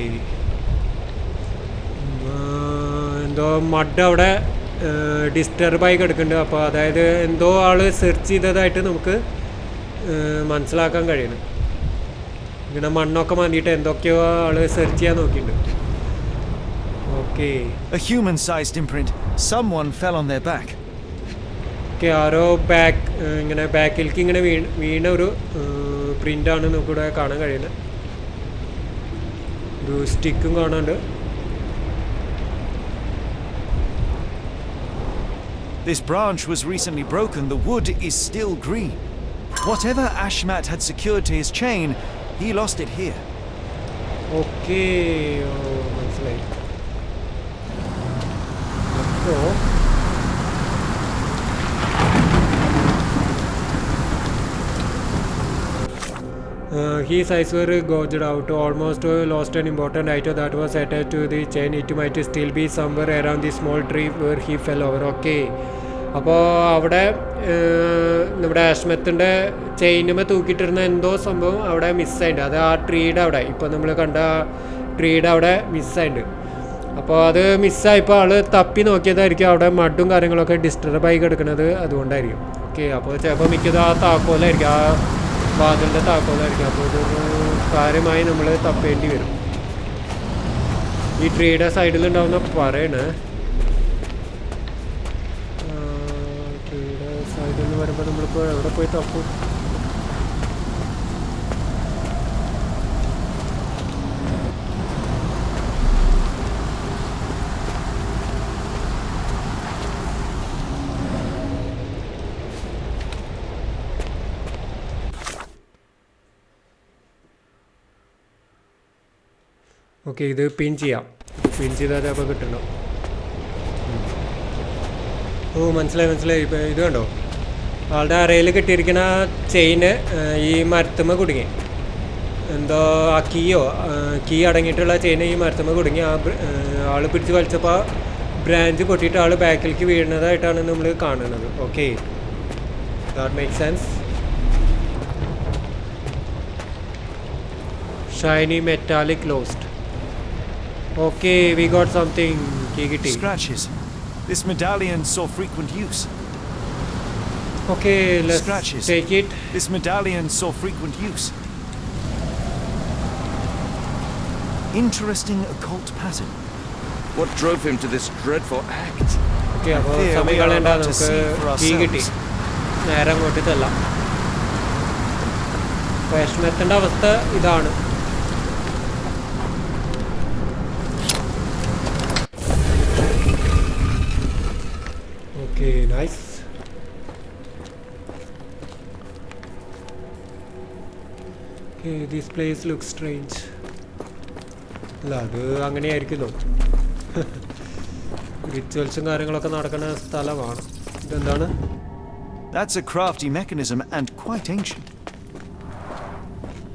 എന്തോ മഡ് അവിടെ ഡിസ്റ്റർബായി കിടക്കുന്നുണ്ട്. അപ്പോൾ അതായത് എന്തോ ആൾ സെർച്ച് ചെയ്തതായിട്ട് നമുക്ക് മനസ്സിലാക്കാൻ കഴിയുന്നു. ഇങ്ങനെ മണ്ണൊക്കെ മാന്തിയിട്ട് എന്തൊക്കെയോ ആൾ സെർച്ച് ചെയ്യാൻ നോക്കിയിട്ടുണ്ട്. Okay, A human-sized imprint. Someone fell on their back. Okay, ആരോ ഇങ്ങനെ ബാക്കിലേക്ക് ഇങ്ങനെ വീണ ഒരു പ്രിൻ്റാണ് നമുക്കിവിടെ കാണാൻ കഴിയുന്നത്. ഒരു സ്റ്റിക്കും കാണാനുണ്ട്. This branch was recently broken. The wood is still green. Whatever Ashmat had secured to his chain, he lost it here. Okay, മനസ്സിലായി. അപ്പോൾ his eyes were gouged out, almost lost an important item that was attached to the chain. It might still be somewhere around the small tree where he fell over. Okay, അപ്പോൾ അവിടെ നമ്മുടെ ആഷ്മത്തിൻ്റെ ചെയിനുമേ തൂക്കിയിട്ടിരുന്ന എന്തോ സംഭവം അവിടെ മിസ്സായിട്ടുണ്ട്. അത് ആ ട്രീയുടെ അവിടെ, ഇപ്പോൾ നമ്മൾ കണ്ട ട്രീയുടെ അവിടെ മിസ്സായിട്ടുണ്ട്. അപ്പോൾ അത് മിസ്സായപ്പോൾ ആൾ തപ്പി നോക്കിയതായിരിക്കും. അവിടെ മഡും കാര്യങ്ങളൊക്കെ ഡിസ്റ്റർബായി കിടക്കുന്നത് അതുകൊണ്ടായിരിക്കും. ഓക്കെ, അപ്പോൾ ചിലപ്പോൾ മിക്കത് ആ താക്കോലായിരിക്കും, ആ വാതിലിൻ്റെ താക്കോലായിരിക്കും. അപ്പോൾ ഇതൊരു കാര്യമായി നമ്മൾ തപ്പേണ്ടി വരും. ഈ ട്രീയുടെ സൈഡിലുണ്ടാവുന്ന പറയണേ, ട്രീയുടെ സൈഡിൽ നിന്ന് വരുമ്പോൾ നമ്മളിപ്പോൾ എവിടെ പോയി തപ്പും? ഓക്കെ, ഇത് പിൻ ചെയ്യാം. പിൻ ചെയ്താൽ അപ്പോൾ കിട്ടണം. ഓ മനസ്സിലായി ഇപ്പം ഇത് കണ്ടോ ആളുടെ അറയിൽ കിട്ടിയിരിക്കുന്ന ചെയിന് ഈ മരത്തുമ്മ കുടുങ്ങി എന്തോ ആ കീ അടങ്ങിയിട്ടുള്ള ചെയിൻ ഈ മരത്തുമ്മ കുടുങ്ങി ആൾ പിടിച്ച് വലിച്ചപ്പോൾ ബ്രാഞ്ച് പൊട്ടിയിട്ട് ആൾ ബാക്കിലേക്ക് വീഴുന്നതായിട്ടാണ് നമ്മൾ കാണുന്നത് okay that make sense shiny metallic lost okay we got something key കിട്ടി Scratches. This medallion saw frequent use. Okay, let's Scratches. take it. This medallion saw frequent use. Interesting occult pattern. What drove him to this dreadful act? Okay, അപ്പോൾ fear സമയം we are കളയണ്ട about to നമുക്ക് see for key കിട്ടി ourselves. നേരെ അങ്ങോട്ട് ചെല്ലാം വിഷമത്തിൻ്റെ അവസ്ഥ ഇതാണ് okay nice this place look strange അല്ല അത് അങ്ങനെയായിരിക്കുമല്ലോ റിച്വൽസും കാര്യങ്ങളൊക്കെ നടക്കുന്ന സ്ഥലമാണ് ഇതെന്താണ് That's a crafty mechanism and quite ancient.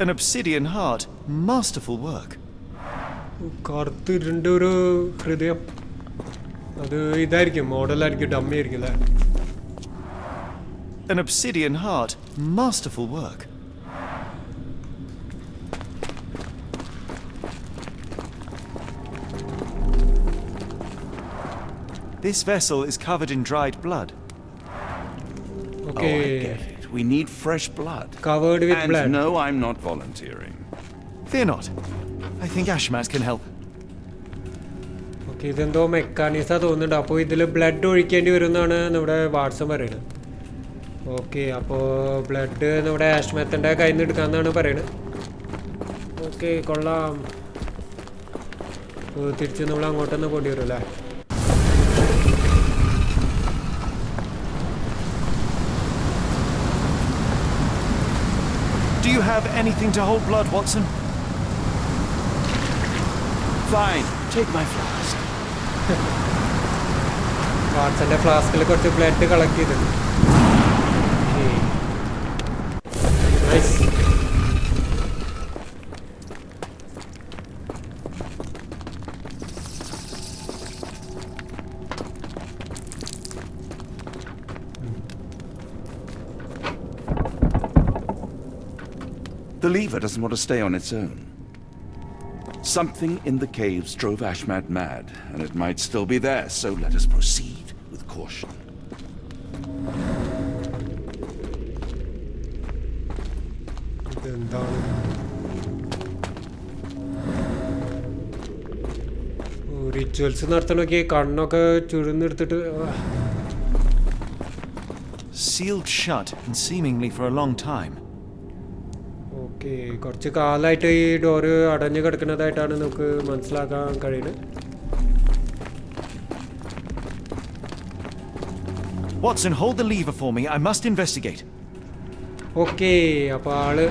An obsidian heart. Masterful work. കറുത്തിരുണ്ട ഒരു ഹൃദയം അത് ഇതായിരിക്കും മോഡലായിരിക്കും ഡമ്മി ആയിരിക്കും അല്ലേ An obsidian heart. Masterful work. This vessel is covered in dried blood. Okay Oh, I get it. We need fresh blood. Covered with And blood no, I'm not volunteering. Fear not. I think Ashmat can help. Okay ഇതെന്തോ മെക്കാനിസാ തോന്നുന്നുണ്ട് അപ്പോൾ ഇതിൽ blood ഒഴിക്കേണ്ടി വരും എന്നാണ് നമ്മുടെ WhatsApp പറയുന്നത് okay അപ്പോൾ blood നമ്മുടെ ആഷ്മത്തിൻ്റെ കയ്യിൽ നിന്ന് എടുക്കാമെന്നാണ് പറയുന്നത് ഓക്കെ കൊള്ളാം തിരിച്ച് നമ്മൾ അങ്ങോട്ടൊന്ന് പോണ്ടി വരും അല്ലേ Do you have anything to hold blood, Watson? Fine, take my flask. വാട്സൻ്റെ ഫ്ലാസ്കിൽ കുറച്ച് ബ്ലഡ് കളക്ട് ചെയ്തിട്ടുണ്ട് nice The lever doesn't want to stay on its own. Something in the caves drove Ashmat mad, and it might still be there, so let us proceed with caution. ഇതെന്താണ് rituals നടത്തണമൊക്കെ കണ്ണൊക്കെ ചുഴുന്നെടുത്തിട്ട് Sealed shut and seemingly for a long time. Okay കുറച്ച് കാലമായിട്ട് ഈ door അടഞ്ഞു കിടക്കുന്നതായിട്ടാണ് നമുക്ക് മനസ്സിലാക്കാൻ കഴിയുന്നത് Watson, hold the lever for me. I must investigate. Okay അപ്പോൾ ആള്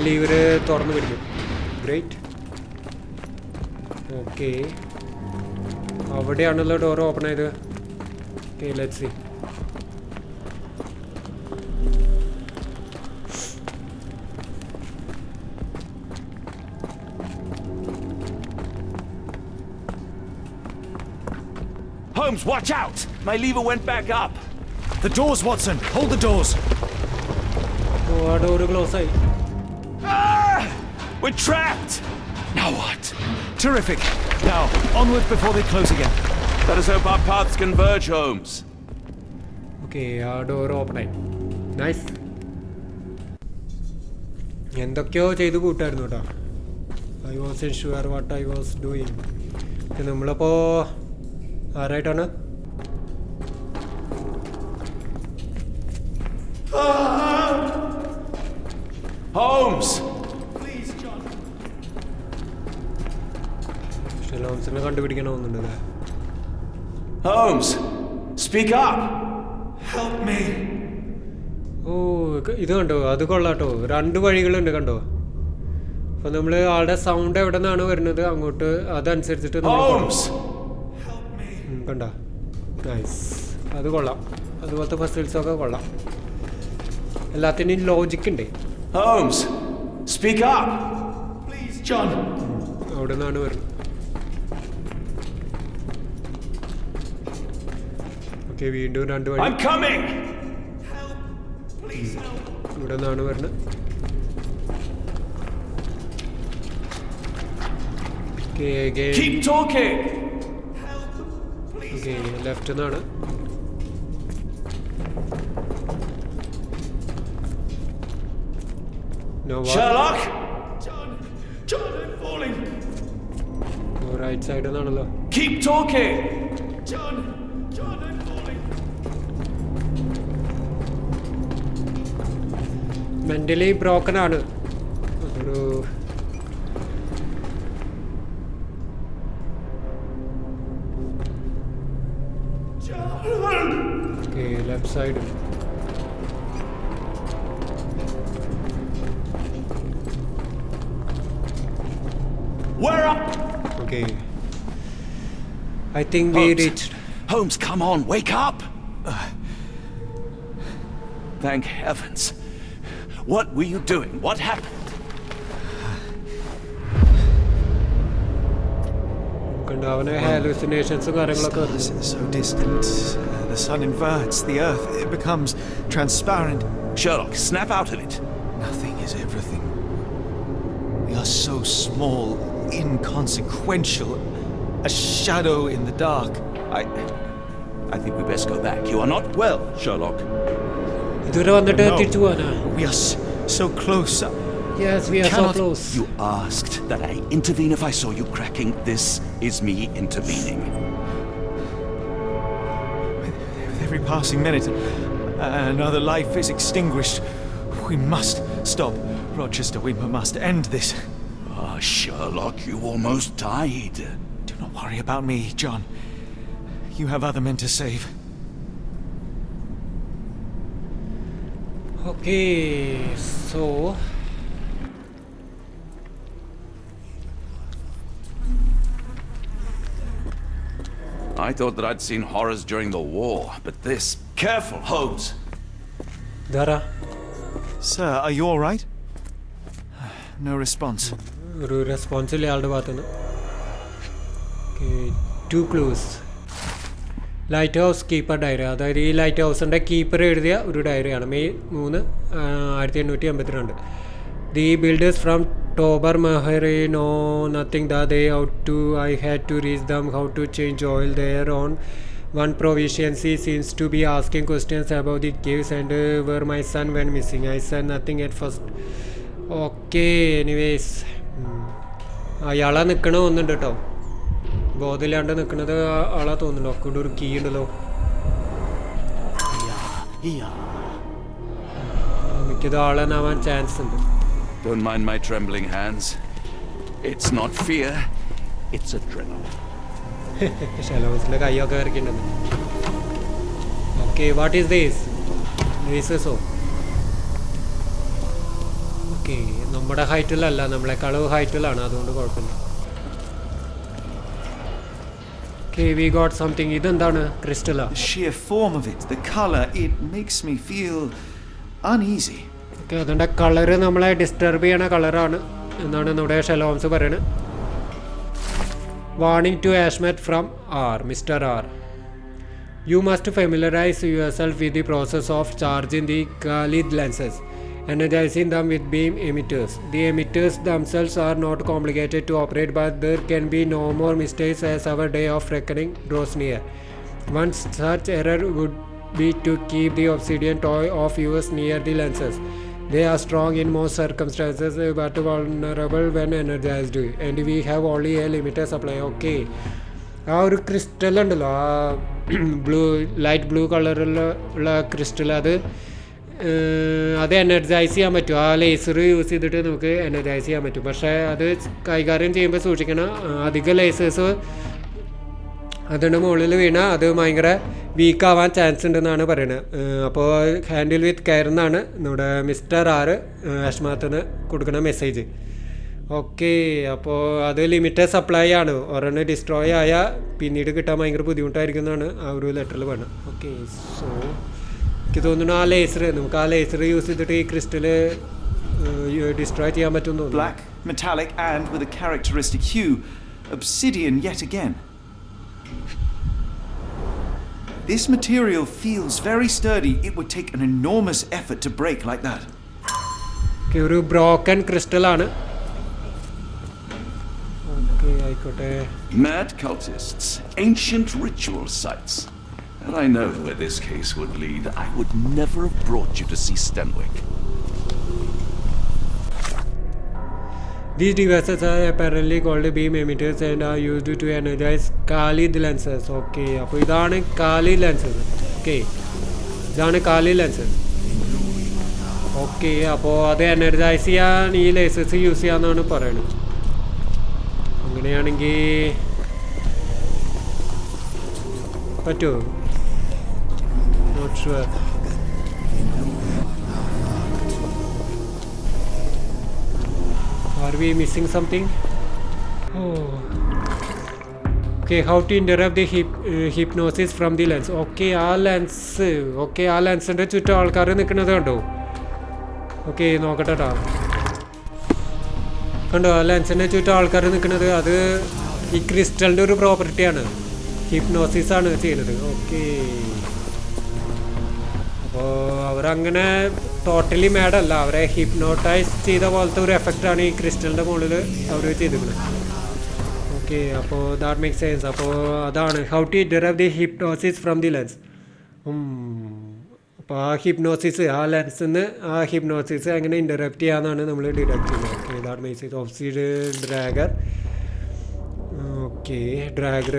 ലീവറ് തുറന്നു പിടിക്കും ഗ്രേറ്റ് ഓക്കെ അവിടെയാണല്ലോ ഡോർ ഓപ്പൺ ആയത് okay let's see Holmes, watch out! My lever went back up. The doors, Watson. Hold the doors. ഓ ആ door close ആയി Ah! We're trapped! Now what? Terrific. Now, onward before they close again. Let us hope our paths converge, Holmes. Okay ആ door open ആയി nice എന്തൊക്കെയോ ചെയ്ത് കൂട്ടായിരുന്നു കേട്ടോ I was in sure what I was doing നമ്മളിപ്പോൾ ആരായിട്ടാണ് Holmes! ഷെലോൺസിനെ കണ്ടുപിടിക്കണമെന്നുണ്ടല്ലേ Holmes! Speak up! Help me. ഓ ഇത് കണ്ടോ അത് കൊള്ളാട്ടോ രണ്ട് വഴികളുണ്ട് കണ്ടോ അപ്പോൾ നമ്മൾ ആളുടെ സൗണ്ട് എവിടെ നിന്നാണ് വരുന്നത് അങ്ങോട്ട് അതനുസരിച്ചിട്ട് നമ്മൾ Holmes! കണ്ട നൈസ്, അത് കൊള്ളാം. അതുപോലത്തെ പസിൽസൊക്കെ കൊള്ളാം. എല്ലാത്തിനും ലോജിക് ഉണ്ട്. Holmes, speak up! Please, John. അവിടെ നിന്നാണ് വരുന്നത്. ഓക്കെ, വീണ്ടും 2 വഴി. I'm coming! Help! Please help! ഇവിടെ നിന്നാണ് വരുന്നത്. Keep talking! Help! Please! Okay, left നിന്നാണ്. No what? Sherlock! John! John, I'm falling! Right സൈഡിൽ നിന്നാണല്ലോ. Keep talking! John! John, I'm falling! Mentally broken ആണ്. അതൊരു okay, left side. Where are... Okay. I think we Holmes. reached. Holmes, come on, wake up! Thank heavens. What were you doing? What happened? അവന് ഹാലൂസിനേഷൻസും കാര്യങ്ങളൊക്കെ Stars are so distant. The sun inverts the earth. It becomes transparent. Sherlock, snap out of it. Nothing is everything. We are so small, inconsequential. A shadow in the dark. I think we best go back. You are not well, Sherlock. ഇതുവരെ വന്നിട്ട് No. തിരിച്ചു പോവാനാ. We are so close. Yes, we are so Cannot- close. You asked that I intervene if I saw you cracking. This is me intervening. With every passing minute, another life is extinguished. We must stop Rochester. We must end this. Ah, Sherlock, you almost died. Do not worry about me, John. You have other men to save. Okay, so I thought that I'd seen horrors during the war, but this... Careful, Holmes! ധാരാ Sir, are you all right? No response. ഒരു response ഇല്ല ആളുടെ ഭാഗത്തുനിന്ന്. Okay, 2 clues. Light house keeper diary, അതായത് ഈ light ഹൗസിൻ്റെ keeper എഴുതിയ ഒരു ഡയറിയാണ്. May 3, 1882. The builders from Tobermory know nothing the they out to I had to reach them how to change oil there on one proficiency seems to be asking questions about the caves and where my son went missing. I said nothing at first. Okay, anyways, അയാളാ നിൽക്കണ ഒന്നുണ്ട് കേട്ടോ, ബോധമില്ലാണ്ട് നിൽക്കുന്നത് ആളാ തോന്നുന്നുണ്ടോ. ഒക്കെ ഒരു key ഉണ്ടല്ലോ. മിക്കത് ആളെന്നാവാൻ chance ഉണ്ട്. Don't mind my trembling hands. It's not fear, it's adrenaline. ഷെലോസിൻ്റെ കൈയൊക്കെ ഇറക്കിയിട്ടുണ്ടെന്ന്. Okay, what is this? റീസസോ? ഓക്കെ, നമ്മുടെ ഹൈറ്റിലല്ല, നമ്മളെക്കാളും ഹൈറ്റിലാണ്, അതുകൊണ്ട് കുഴപ്പമില്ല. Okay, we got something. ഇതെന്താണ്? ക്രിസ്റ്റലാ? The sheer form of it, the color, it makes me feel uneasy. Okay, അതിൻ്റെ കളറ് നമ്മളെ ഡിസ്റ്റർബ് ചെയ്യണ കളറാണ് എന്നാണ് നമ്മുടെ ഷെലോംസ് പറയുന്നത്. Warning to Ashmet from R. Mr. R. You must familiarize yourself with the process of charging the Khalid lenses, energizing them with beam emitters. The emitters themselves are not complicated to operate, but there can be no more mistakes as our day of reckoning draws near. One such error would be to keep the obsidian toy of yours near the lenses. They are strong in most circumstances but vulnerable when energized, and we have only a limited supply. Okay, ആ ഒരു crystal ഉണ്ടല്ലോ, ആ light blue കളറിലുള്ള crystal, അത് energise ചെയ്യാൻ പറ്റും. ആ laser use ചെയ്തിട്ട് നമുക്ക് എനർജൈസ് ചെയ്യാൻ പറ്റും. പക്ഷേ അത് കൈകാര്യം ചെയ്യുമ്പോൾ സൂക്ഷിക്കണം, അധികം ലേസേഴ്സ് അതിൻ്റെ മുകളിൽ വീണാൽ അത് ഭയങ്കര വീക്കാവാൻ ചാൻസ് ഉണ്ടെന്നാണ് പറയുന്നത്. അപ്പോൾ ഹാൻഡിൽ വിത്ത് കെയർ എന്നാണ് നമ്മുടെ മിസ്റ്റർ ആർ അഷ്മാത്തിന് കൊടുക്കുന്ന മെസ്സേജ്. ഓക്കെ, അപ്പോൾ അത് ലിമിറ്റഡ് സപ്ലൈ ആണ്. ഒരെണ്ണം ഡിസ്ട്രോയ് ആയാൽ പിന്നീട് കിട്ടാൻ ഭയങ്കര ബുദ്ധിമുട്ടായിരിക്കും എന്നാണ് ആ ഒരു ലെറ്ററിൽ പറഞ്ഞത്. ഓക്കെ, സോ എനിക്ക് തോന്നുന്നു ആ ലേസർ, നമുക്ക് ആ ലേസർ യൂസ് ചെയ്തിട്ട് ഈ ക്രിസ്റ്റൽ ഡിസ്ട്രോയ് ചെയ്യാൻ പറ്റുമെന്ന് തോന്നുന്നു. Black, metallic, and with a characteristic hue, obsidian yet again. This material feels very sturdy. It would take an enormous effort to break like that. Okay, ഒരു broken crystal ആണ്. Okay, ആയിക്കോട്ടെ. Mad cultists, ancient ritual sites. Had I known where this case would lead, I would never have brought you to see Stenwick. These devices are apparently called beam emitters and are used to energize Khalid lenses. Okay, അപ്പോൾ ഇതാണ് Khalid lenses. Okay, ഇതാണ് Khalid lenses. Okay, അപ്പോൾ അത് energise ചെയ്യാൻ ഈ ലേസേഴ്സ് use ചെയ്യാമെന്നാണ് പറയുന്നത്. അങ്ങനെയാണെങ്കിൽ പറ്റുമോ? Not sure. Are we missing something? Oh. Okay, how to interrupt the hypnosis from the lens. Okay, ആ ലെൻസ്. ഓക്കെ, ആ ലെൻസിൻ്റെ ചുറ്റും ആൾക്കാർ നിൽക്കുന്നത് കണ്ടോ? ഓക്കെ, നോക്കട്ടെ കേട്ടോ. കണ്ടോ, ആ ലെൻസിൻ്റെ ചുറ്റും ആൾക്കാർ നിൽക്കുന്നത്? അത് ഈ ക്രിസ്റ്റലിൻ്റെ ഒരു പ്രോപ്പർട്ടിയാണ്. ഹിപ്നോസിസ് ആണ് ചെയ്യുന്നത്. ഓക്കെ, അപ്പോൾ അവരങ്ങനെ ടോട്ടലി മാഡല്ല, അവരെ ഹിപ്നോട്ടൈസ് ചെയ്ത പോലത്തെ ഒരു എഫക്റ്റാണ് ഈ ക്രിസ്റ്റലിൻ്റെ മുകളിൽ അവർ ചെയ്തിരിക്കുന്നത്. ഓക്കെ, അപ്പോൾ ദാറ്റ് മേക്ക് സെൻസ്. അപ്പോൾ അതാണ് how to interrupt the hypnosis from the lens. അപ്പോൾ ആ ഹിപ്നോസിസ്, ആ ലെൻസിൽ നിന്ന് ആ ഹിപ്നോസിസ് എങ്ങനെ ഇന്ററപ്റ്റ് ചെയ്യാമെന്നാണ് നമ്മൾ ഡിഡക്ട് ചെയ്യുന്നത്. Okay, that makes sense. ഒബ്സിഡ് dagger. Okay, dagger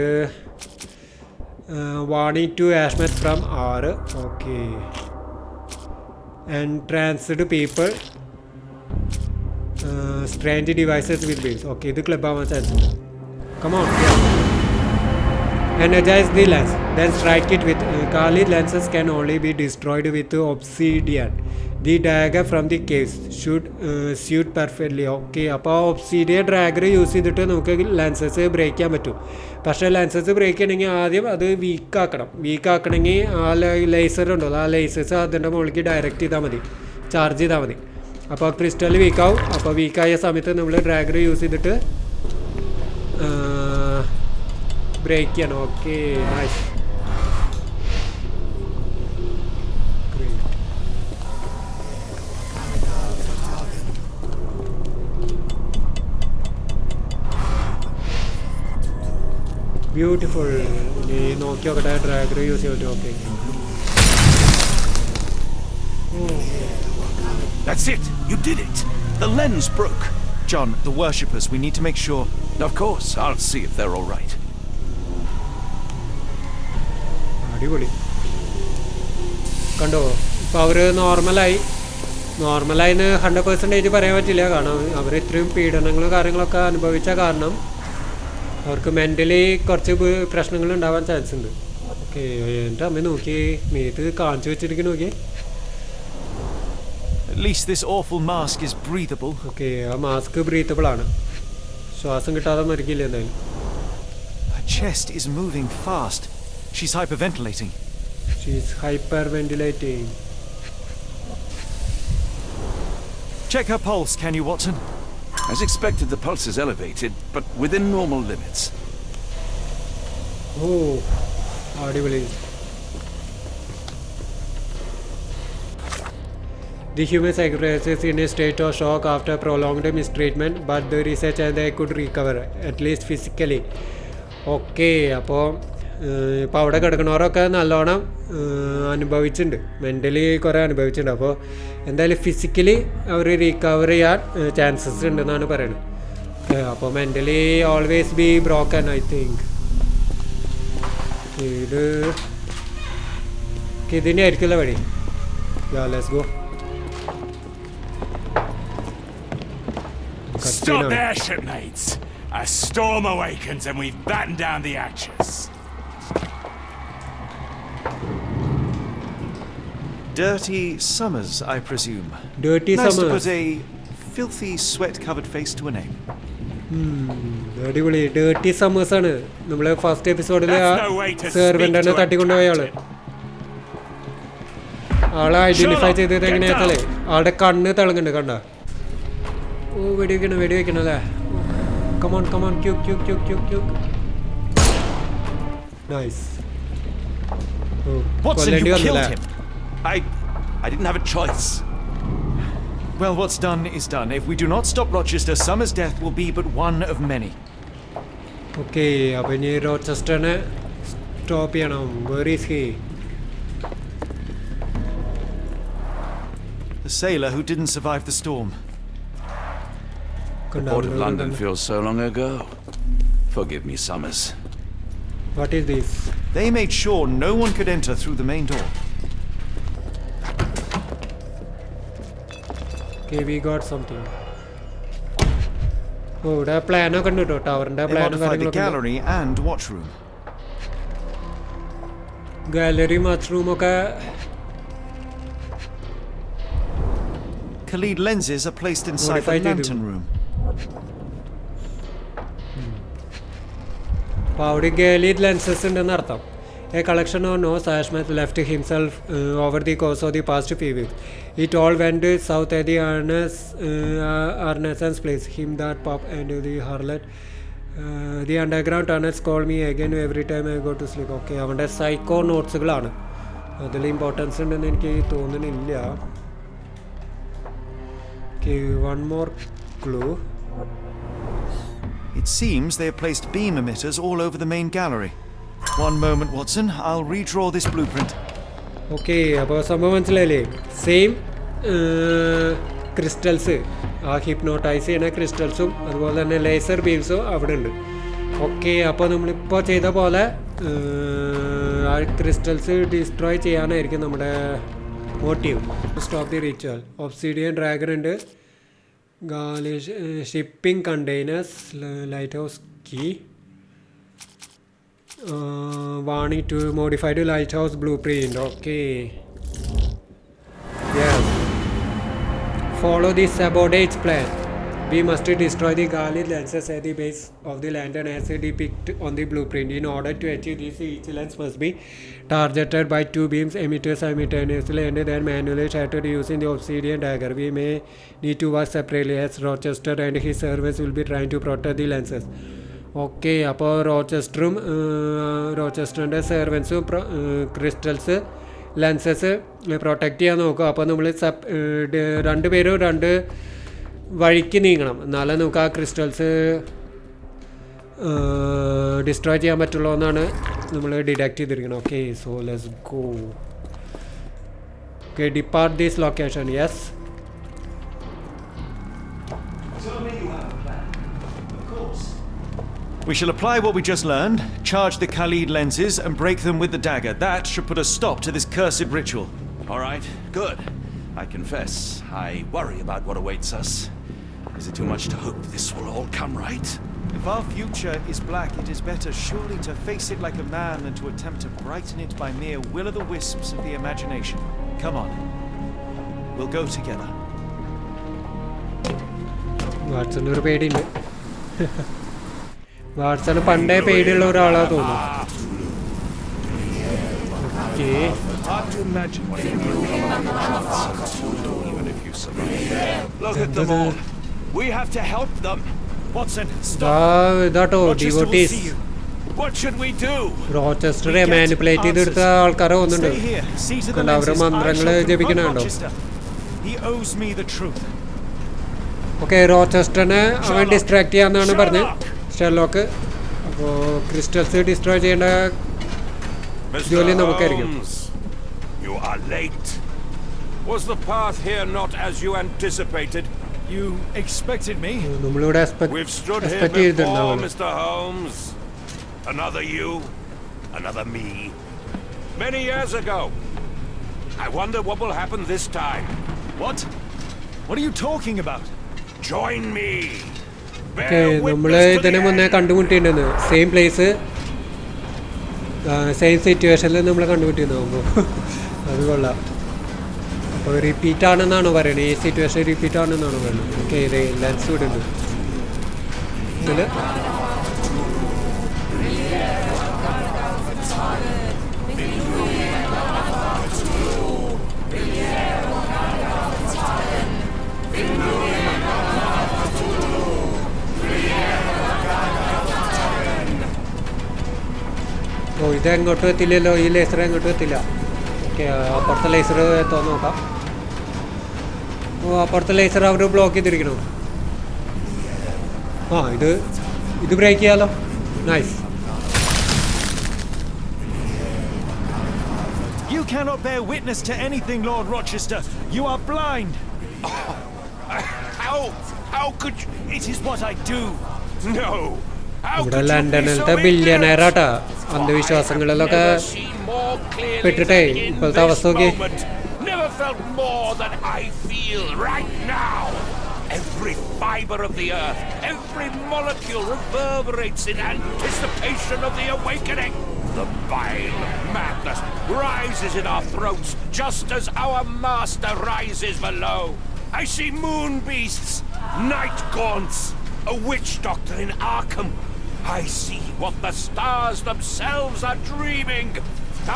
warning to Ashmat from 6. Okay, entranced people, strange devices with beams. Okay, ഇത് ക്ലബ് ആവാൻ ചാൻസ് ഉണ്ട്. Come on, energize the lens, then strike it with Khalid lenses can only be destroyed with obsidian. The dagger from the caves should suit perfectly. Okay, അപ്പോൾ obsidian ഡ്രാഗർ use ചെയ്തിട്ട് നമുക്ക് lenses break ചെയ്യാൻ പറ്റും. പക്ഷേ lenses break ചെയ്യണമെങ്കിൽ ആദ്യം അത് വീക്കാക്കണമെങ്കിൽ ആ ലേസർ ഉണ്ടല്ലോ, ആ ലേസേഴ്സ് അതിൻ്റെ മുകളിലേക്ക് ഡയറക്റ്റ് ചെയ്താൽ മതി, ചാർജ് ചെയ്താൽ മതി. അപ്പോൾ ക്രിസ്റ്റൽ വീക്കാവും. അപ്പോൾ വീക്കായ സമയത്ത് നമ്മൾ ഡ്രാഗർ യൂസ് ചെയ്തിട്ട് ബ്രേക്ക് ചെയ്യണം. Okay, nice. ബ്യൂട്ടിഫുൾ. ഈ നോക്കി നോക്കട്ടെ, ഡ്രാഗർ യൂസ് ചെയ്യാൻ പറ്റും. Okay, That's it! You did it! The lens broke! John, the worshippers, we need to make sure. Of course, I'll see if they're all right. അടിപൊളി. കണ്ടോ, ഇപ്പോൾ അവർ നോർമലായി 100% പറയാൻ പറ്റില്ല. കാരണം അവർ ഇത്രയും പീഡനങ്ങളും കാര്യങ്ങളൊക്കെ അനുഭവിച്ച കാരണം അവർക്ക് മെൻ്റലി കുറച്ച് പ്രശ്നങ്ങൾ ഉണ്ടാവാൻ ചാൻസ് ഉണ്ട്. ഓക്കെ, എൻ്റെ അമ്മ നോക്കി മേത്ത് കാണിച്ചു വെച്ചിരിക്കുന്നു. നോക്കി, At least this awful mask is breathable. Okay, ആ മാസ്ക് ബ്രീത്തബിൾ ആണ്. ശ്വാസം കിട്ടാതെ മരിക്കില്ല എന്തായാലും. Her chest is moving fast. She's hyperventilating. She's hyperventilating. Check her pulse, can you, Watson? As expected, the pulse is elevated, but within normal limits. Oh, അടിപൊളി. The human psychiatrist is in a state of shock after prolonged mistreatment, but the research and they could recover, at least physically. Okay, അപ്പോൾ ഇപ്പോൾ അവിടെ കിടക്കണവരൊക്കെ നല്ലോണം അനുഭവിച്ചിട്ടുണ്ട്, mentally കുറേ അനുഭവിച്ചിട്ടുണ്ട്. അപ്പോൾ എന്തായാലും ഫിസിക്കലി അവർ റീകവർ ചെയ്യാൻ ചാൻസസ് ഉണ്ടെന്നാണ് പറയുന്നത്. അപ്പോൾ mentally always be broken, I think. ഇതിൻ്റെ ആയിരിക്കില്ല വഴി. Let's go. Stop there, shipmates! A storm awakens and we've battened down the hatches. Dirty summers, I presume. Dirty Nice summers. to put a filthy, sweat-covered face to a name. അടിപൊളി dirty summers ആണ് നമ്മള് first എപ്പിസോഡിൽ ആ servant തന്നെ തട്ടിക്കൊണ്ടുപോയ ആളെ identify ചെയ്തത് എങ്ങനെയാ വെച്ചാലേ ആളുടെ കണ്ണ് തിളങ്ങുന്നുണ്ട് കണ്ട ഓ വെടിവെക്കണം അല്ലേ come on quake nice Watson, you killed him. I didn't have a choice. Well, what's done is done. If we do not stop Rochester, Summer's death will be but one of many. Okay അപ്പം ഇനി റോച്ചസ്റ്ററിനെ stop ചെയ്യണം. Where is he? The sailor who didn't survive the storm. The port of London feels so long ago. Forgive me, Summers. What is this? They made sure no one could enter through the main door. Okay, we got something. Oh, ഇവിടെ പ്ലാനൊക്കെ ഉണ്ട് കേട്ടോ ടവറിൻ്റെ They പ്ലാനും modified the കാര്യങ്ങളൊക്കെ gallery and watchroom. Gallery മഷ്റൂമൊക്കെ Khalid lenses are placed inside the Modified lantern room. അപ്പോൾ അവിടെ ഗാലീഡ് ലെൻസസ് ഉണ്ടെന്ന് അർത്ഥം. A collection of notes Ashmet left himself over the course of the past few weeks. It all went south at the Arneson's place. Him, that pop, and the harlot. The underground tunnels call me again every time I go to sleep. Okay, അവൻ്റെ psycho നോട്ട്സുകളാണ്. അതിൽ importance ഉണ്ടെന്ന് എനിക്ക് തോന്നുന്നില്ല. Okay, one more clue. It seems they have placed beam emitters all over the main gallery. One moment, Watson. I'll redraw this blueprint. Okay, അപ്പോൾ സംഭവം മനസ്സിലായില്ലേ? Same crystals ആ hypnotise ചെയ്യുന്ന ക്രിസ്റ്റൽസും അതുപോലെ തന്നെ ലേസർ ബീംസും അവിടെ ഉണ്ട്. ഓക്കെ, അപ്പോൾ നമ്മളിപ്പോൾ ചെയ്ത പോലെ ആ ക്രിസ്റ്റൽസ് ഡിസ്ട്രോയ് ചെയ്യാനായിരിക്കും നമ്മുടെ motive. Stop the ritual. Obsidian dragon ഉണ്ട്, shipping containers, light house key, warning to modify the lighthouse blueprint. Okay, yes, follow the sabotage plan. We must destroy the Galil lenses at the base of the lantern as depicted on the blueprint. In order to achieve this, each lens must be targeted by 2 beams emitted simultaneously and then manually shattered using the obsidian dagger. We may need to work separately as Rochester and his servants will be trying to protect the lenses. Okay, അപ്പോൾ റോച്ചസ്റ്ററിൻ്റെ സെർവൻസും crystals lenses protect ചെയ്യാൻ നോക്കുക. അപ്പോൾ നമ്മൾ രണ്ട് പേരും രണ്ട് വഴിക്ക് നീങ്ങണം, എന്നാലേ നമുക്ക് ആ ക്രിസ്റ്റൽസ് ഡിസ്ട്രോയ് ചെയ്യാൻ പറ്റുള്ളൂ എന്നാണ് നമ്മൾ ഡിഡക്റ്റ് ചെയ്തിരിക്കണം. Okay, so let's go. Okay, depart this location. Yes, We shall apply what we just learned, charge the Khalid lenses, and break them with the dagger. That should put a stop to this cursed ritual. All right, good. I confess, I worry about what awaits us. Is it too much to hope this will all come right? If our future is black, it is better surely to face it like a man than to attempt to brighten it by mere will-o'-the-wisps of the imagination. Come on. We'll go together. വാട്സണിനൊരു പേടിയുണ്ട്. Watson പണ്ടേ പേടിയുള്ള ഒരാളാ തോന്നുന്നു. Okay, Look at them all. We have to help them. Watson, ഇതാട്ടോ devotees. What should we do? റോച്ചസ്റ്ററെ manipulate ചെയ്തെടുത്ത ആൾക്കാരെ വന്നിട്ടുണ്ട്. stay here. See to the കണ്ടോ, അവരുടെ lenses. I മന്ത്രങ്ങൾ shall confront ജപിക്കണുണ്ടോ? Rochester. He owes me the truth. Okay, റോച്ചസ്റ്ററിനെ അവൻ ഡിസ്ട്രാക്ട് ചെയ്യാന്നാണ് പറഞ്ഞത് ഷെർലോക്ക്. അപ്പോൾ ക്രിസ്റ്റൽസ് ഡിസ്ട്രോയ് ചെയ്യേണ്ട ജോലി നമുക്കായിരിക്കും. You are late. Was the path here not as you anticipated? You expected me? നമ്മളിവിടെ We've stood here expect before, ചെയ്തിട്ടുണ്ടാവുള്ളൂ. Mr. Holmes. Another you, another me. Many years ago. I wonder what will happen this time. What? What are you talking about? Join me. Okay, നമ്മൾ ഇതിന് മുന്നേ കണ്ടുമുട്ടിയിട്ടുണ്ടെന്ന് same place same സിറ്റുവേഷനിൽ നമ്മൾ കണ്ടുമുട്ടിയിട്ടുണ്ടാവുമ്പോൾ അത് കൊള്ളാം. അപ്പോൾ repeat ആണെന്നാണ് പറയുന്നത്. ഈ സിറ്റുവേഷൻ റിപ്പീറ്റ് ആണെന്നാണ് പറയുന്നത്. ഓക്കെ, ഇത് ലെൻസ് വിടുന്നുണ്ട് ഇതിൽ. ഓ, ഇത് എങ്ങോട്ടും എത്തില്ലല്ലോ. ഈ ലേസർ എങ്ങോട്ടും എത്തില്ല. ഓക്കെ, അപ്പുറത്തെ ലേസർ എത്തുമെന്ന് നോക്കാം. ഓ, അപ്പുറത്തെ ലേസർ അവർ ബ്ലോക്ക് ചെയ്തിരിക്കണോ? ആ, ഇത് ബ്രേക്ക് ചെയ്യാലോ. Nice. You cannot bear witness to anything, Lord Rochester. You are blind. How could you? It is what I do. No. How ഇവിടെ could you be ലണ്ടനിലത്തെ so ബില്യണയറാട്ടാ. ignorant? അന്ധവിശ്വാസങ്ങളിലൊക്കെ Never seen more clearly പെട്ടിട്ടേ than in ഇപ്പോഴത്തെ this അവസ്ഥ നോക്കി. moment. Never felt more than I feel right now. Every fiber of the earth, every molecule reverberates in anticipation of the awakening. The bile of madness rises in our throats just as our master rises below. I see moon beasts, night gaunts, a witch doctor in Arkham. I see what the stars themselves are dreaming.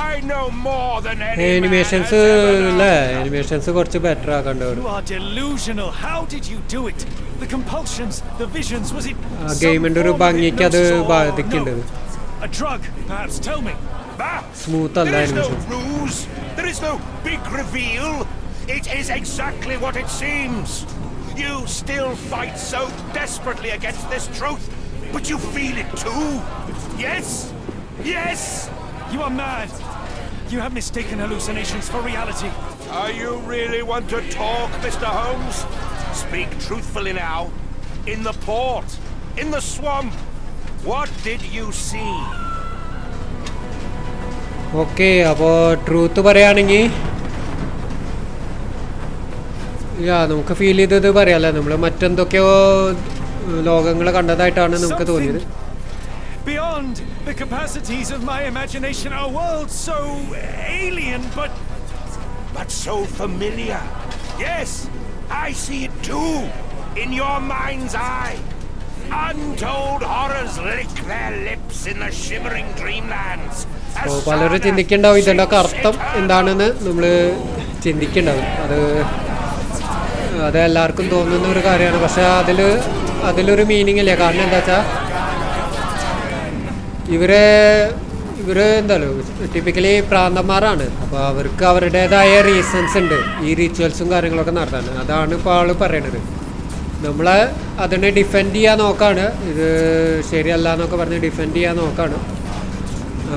I know more than any man has animations ever അല്ലേ? known. Animations കുറച്ച് better ആക്കണ്ടവർ. You are delusional. How did you do it? The compulsions, the visions, was it ആ ഗെയിമിന്റെ ഒരു ഭംഗിക്ക് അത് ബാധിക്കുന്നുണ്ട്. a drug, perhaps? Tell me. Bah! Smooth അല്ല There is no animation. ruse. There is no big reveal. It is exactly what it seems. You still fight so desperately against this truth, but you feel it too. Yes? Yes? You are mad. You have mistaken hallucinations for reality. Are you really want to talk, Mr. Holmes? Speak truthfully now. In the port, in the swamp, what did you see? Okay, അപ്പോൾ truth പറയുകയാണെങ്കിൽ നമുക്ക് feel ചെയ്തത് പറയാല്ലേ. നമ്മൾ മറ്റെന്തൊക്കെയോ ലോകങ്ങൾ കണ്ടതായിട്ടാണ് നമുക്ക് തോന്നിയത്. Beyond the capacities of my imagination, a world so alien, but So familiar. Yes, I see it too. In your mind's eye. Untold horrors lick their lips in the shimmering dreamlands. അപ്പോൾ പലരും ചിന്തിക്കേണ്ടാവും ഇതിൻ്റെയൊക്കെ അർത്ഥം എന്താണെന്ന്. നമ്മൾ ചിന്തിക്കേണ്ടാവും. അത് എല്ലാവർക്കും തോന്നുന്ന ഒരു കാര്യമാണ്. പക്ഷെ അതിലൊരു മീനിങ് ഇല്ല. കാരണം എന്താ വെച്ചാൽ ഇവർ എന്തായാലും ടിപ്പിക്കലി പ്രാന്തന്മാരാണ്. അപ്പോൾ അവർക്ക് അവരുടേതായ റീസൺസ് ഉണ്ട് ഈ റിച്വൽസും കാര്യങ്ങളൊക്കെ നടത്താൻ. അതാണ് ഇപ്പോൾ ആൾ പറയണത്. നമ്മൾ അതിനെ ഡിഫെൻഡ് ചെയ്യാൻ നോക്കാണ്. ഇത് ശരിയല്ല എന്നൊക്കെ പറഞ്ഞ് ഡിഫെൻഡ് ചെയ്യാൻ നോക്കാണ്.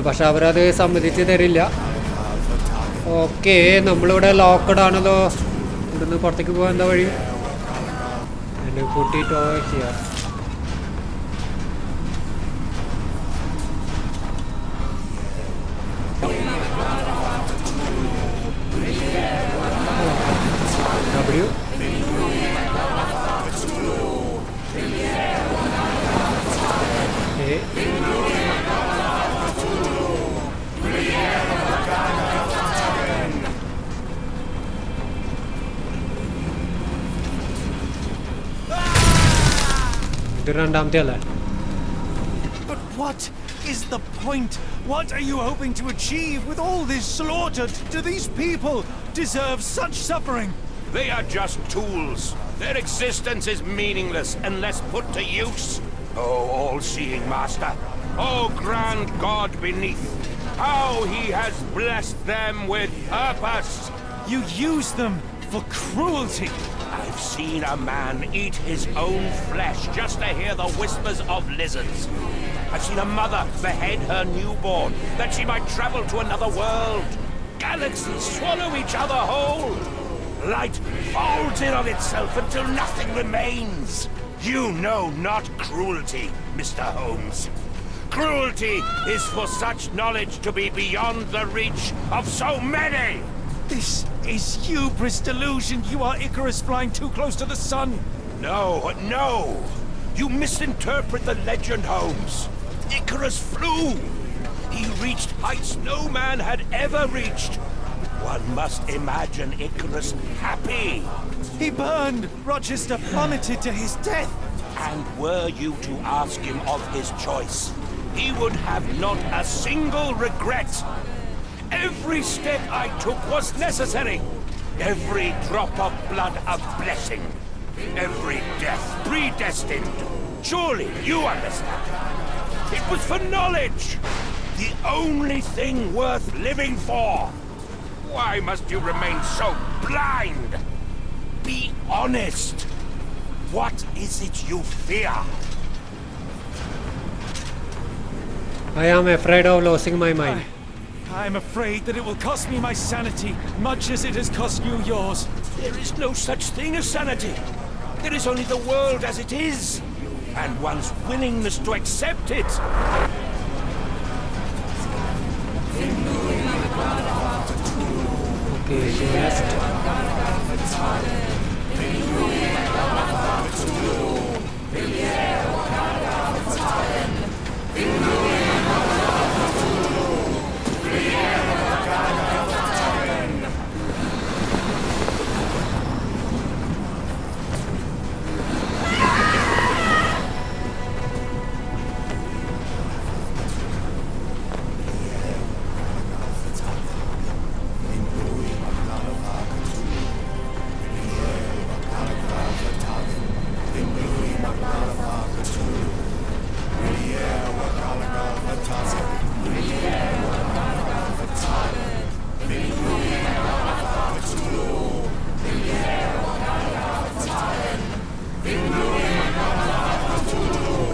പക്ഷെ അവരത് സമ്മതിച്ച് തരില്ല. ഓക്കെ, നമ്മളിവിടെ ലോക്കഡ് ആണല്ലോ. ഇവിടുന്ന് പുറത്തേക്ക് പോകാൻ എന്താ വഴി? എൻ്റെ കൂട്ടി ടോ ചെയ്യാം. W A ഇത് രണ്ടാമത്തെ അല്ലേ? But what is the point? What are you hoping to achieve with all this slaughter? Do these people deserve such suffering? They are just tools. Their existence is meaningless unless put to use. Oh, all-seeing Master. Oh, grand God beneath. How he has blessed them with purpose. You use them for cruelty. I've seen a man eat his own flesh just to hear the whispers of lizards. I've seen a mother behead her newborn that she might travel to another world. Galaxies swallow each other whole. Light folds in on itself until nothing remains. You know not cruelty, Mr. Holmes. Cruelty is for such knowledge to be beyond the reach of so many. This is hubris delusion. You are Icarus flying too close to the sun. No. You misinterpret the legend, Holmes. Icarus flew. He reached heights no man had ever reached. One must imagine Icarus happy. He burned! Rochester plummeted to his death! And were you to ask him of his choice, he would have not a single regret. Every step I took was necessary. Every drop of blood a blessing. Every death predestined. Surely you understand. It was for knowledge. The only thing worth living for. Why must you remain so blind? Be honest. What is it you fear? I am afraid of losing my mind. I'm afraid that it will cost me my sanity, much as it has cost you yours. There is no such thing as sanity. There is only the world as it is, and one's willingness to accept it. Okay, so next.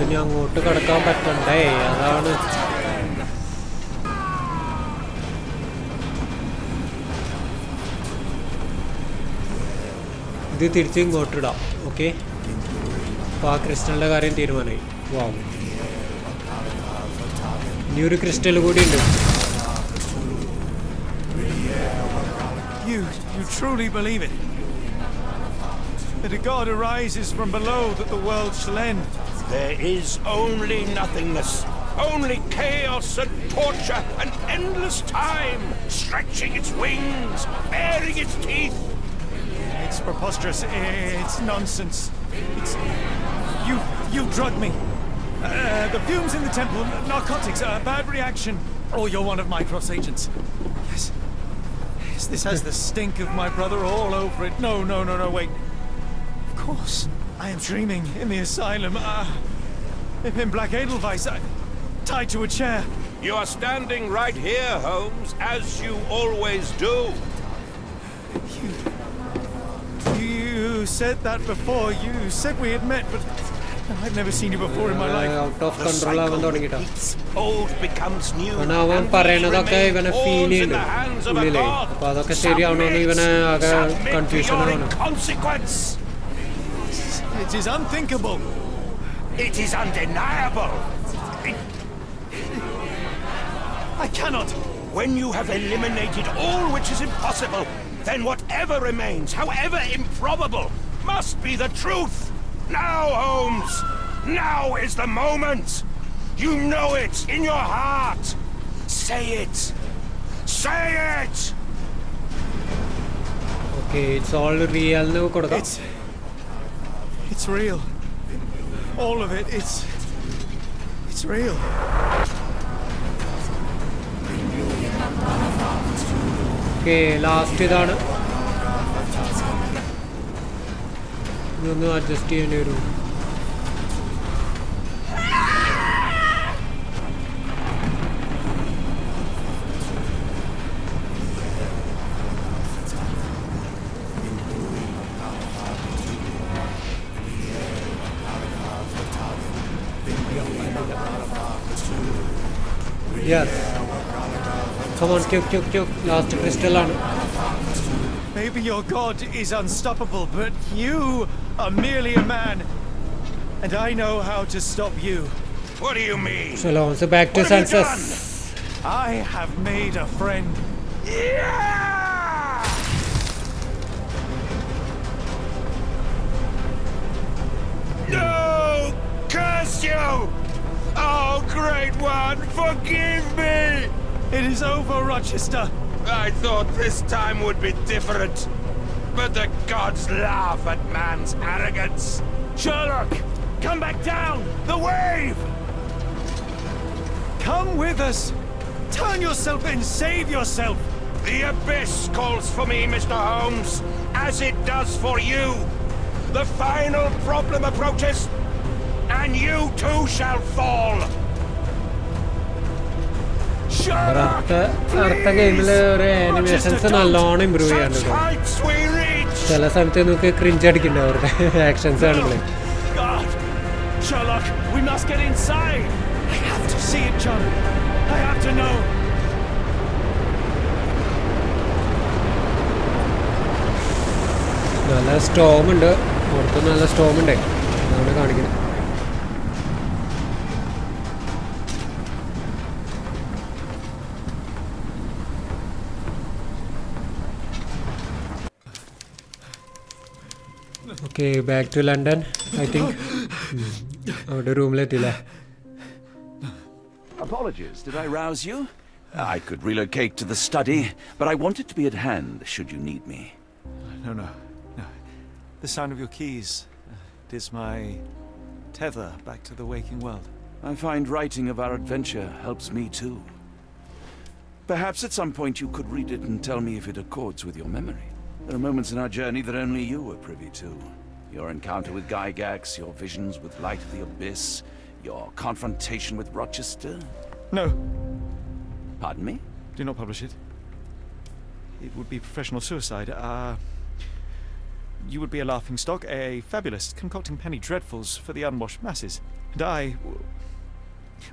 ഇനി അങ്ങോട്ട് കടക്കാൻ പറ്റണ്ടേ, അതാണ്. ഇത് തിരിച്ച് ഇങ്ങോട്ടിടാം. Okay, അപ്പോൾ ആ ക്രിസ്റ്റലിൻ്റെ കാര്യം തീരുമാനമായി. വാവ്, ഇനി ഒരു ക്രിസ്റ്റൽ കൂടി ഉണ്ട്. You truly believe it? That a god arises from below, that the world shall end? There is only nothingness, only chaos and torture and endless time, stretching its wings, baring its teeth. It's preposterous. It's nonsense. It's... You drugged me. The fumes in the temple, narcotics, a bad reaction. Or you're one of my cross agents. Yes. Yes, this has the stink of my brother all over it. No, wait. Of course, I am dreaming in the asylum. In Black Edelweiss, tied to a chair. You are standing right here, Holmes, as you always do. You said that before. You said we had met, but I've never seen you before in my life. Out of control ആവാൻ തുടങ്ങിയിട്ടാ. Old becomes new. കാരണം അവൻ പറയണതൊക്കെ ഇവനെ feel ചെയ്യുന്നുണ്ട് ഉള്ളിലേ. അപ്പൊ അതൊക്കെ ശരിയാവണമെന്ന് ഇവനെ ആകെ confusion ആണ്. It is unthinkable. It is undeniable. I cannot. When you have eliminated all which is impossible, then whatever remains, however improbable, must be the truth. Now, Holmes, now is the moment. You know it in your heart. Say it. Say it. Okay, it's all real nu kodukka. It's real. All of it. It's real. Okay, last ഇതാണ്. ഇതൊന്ന് adjust ചെയ്യേണ്ടി വരും. Yes. Come on, quick. Last crystal on. Maybe your god is unstoppable, but you are merely a man. And I know how to stop you. What do you mean? So back to senses. I have made a friend. Yeah! No! Curse you! Oh, great one, forgive me! It is over, Rochester. I thought this time would be different. But the gods laugh at man's arrogance. Sherlock, come back down! The wave! Come with us! Turn yourself in, save yourself! The abyss calls for me, Mr. Holmes, as it does for you. The final problem approaches, and you too shall fall. Sherlock, അടുത്ത ഗെയിമിൽ ഒരു animations നല്ലോണം improve ചെയ്യാനുണ്ട്. ചില സമയത്ത് നമുക്ക് cringe അടിക്കുന്നുണ്ട് അവരുടെ ആക്ഷൻസ് കാണുമ്പോൾ. God, Sherlock, we must get inside. I have to see it, John. I have to know. നല്ല സ്റ്റോം ഉണ്ട്, പുറത്ത് നല്ല സ്റ്റോം ഉണ്ട്, അതാണ് കാണിക്കുന്നത്. Okay, back to London. I think അവിടെ റൂമിലെത്തില്ല. Apologies, did I rouse you? I could relocate to the study, but I wanted to be at hand should you need me. No. The sound of your keys. It is my tether back to the waking world. I find writing of our adventure helps me too. Perhaps at some point you could read it and tell me if it accords with your memory. There are moments in our journey that only you were privy to. Your encounter with Gygax, your visions with Light of the Abyss, your confrontation with Rochester. No, Pardon me? do not publish it. It would be professional suicide. You would be a laughingstock, a fabulist, concocting penny dreadfuls for the unwashed masses. And I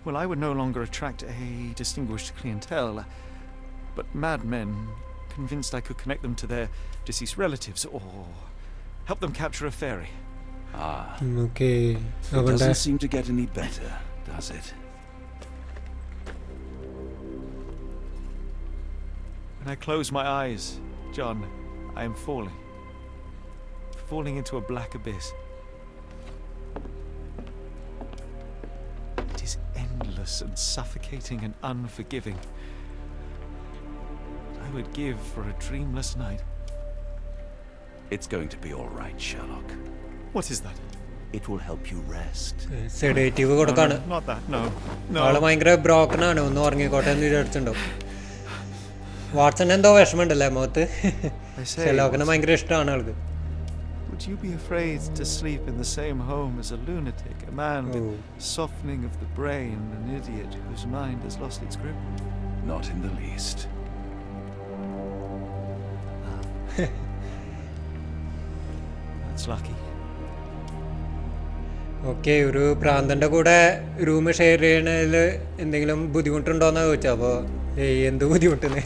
would no longer attract a distinguished clientele, but madmen convinced I could connect them to their deceased relatives or help them capture a fairy. Okay, It doesn't seem to get any better, does it? When I close my eyes, John, I am falling into a black abyss. It is endless and suffocating and unforgiving. I would give for a dreamless night. It's going to be all right, Sherlock. What is that? It will help you rest. Sedative കൊടുക്കാണ്. Not that. No. ആള് ഭയങ്കര broken ആണ്, ഒന്ന് ഉറങ്ങിക്കോട്ടെ എന്ന് വിചാരിച്ചിട്ടുണ്ടാവും. Watson എന്തോ വിഷമമുണ്ടല്ലേ മുഖത്ത്. ഷെർലോക്കിനെ ഭയങ്കര ഇഷ്ടമാണ് ആൾക്ക്. Would you be afraid to sleep in the same home as a lunatic, a man with softening of the brain, an idiot whose mind has lost its grip? Not in the least. That's lucky. Okay, ഒരു പ്രാന്തൻ്റെ കൂടെ room share ചെയ്യണതിൽ എന്തെങ്കിലും ബുദ്ധിമുട്ടുണ്ടോയെന്ന് ചോദിച്ചാൽ, അപ്പോൾ എന്ത് ബുദ്ധിമുട്ടെന്ന്.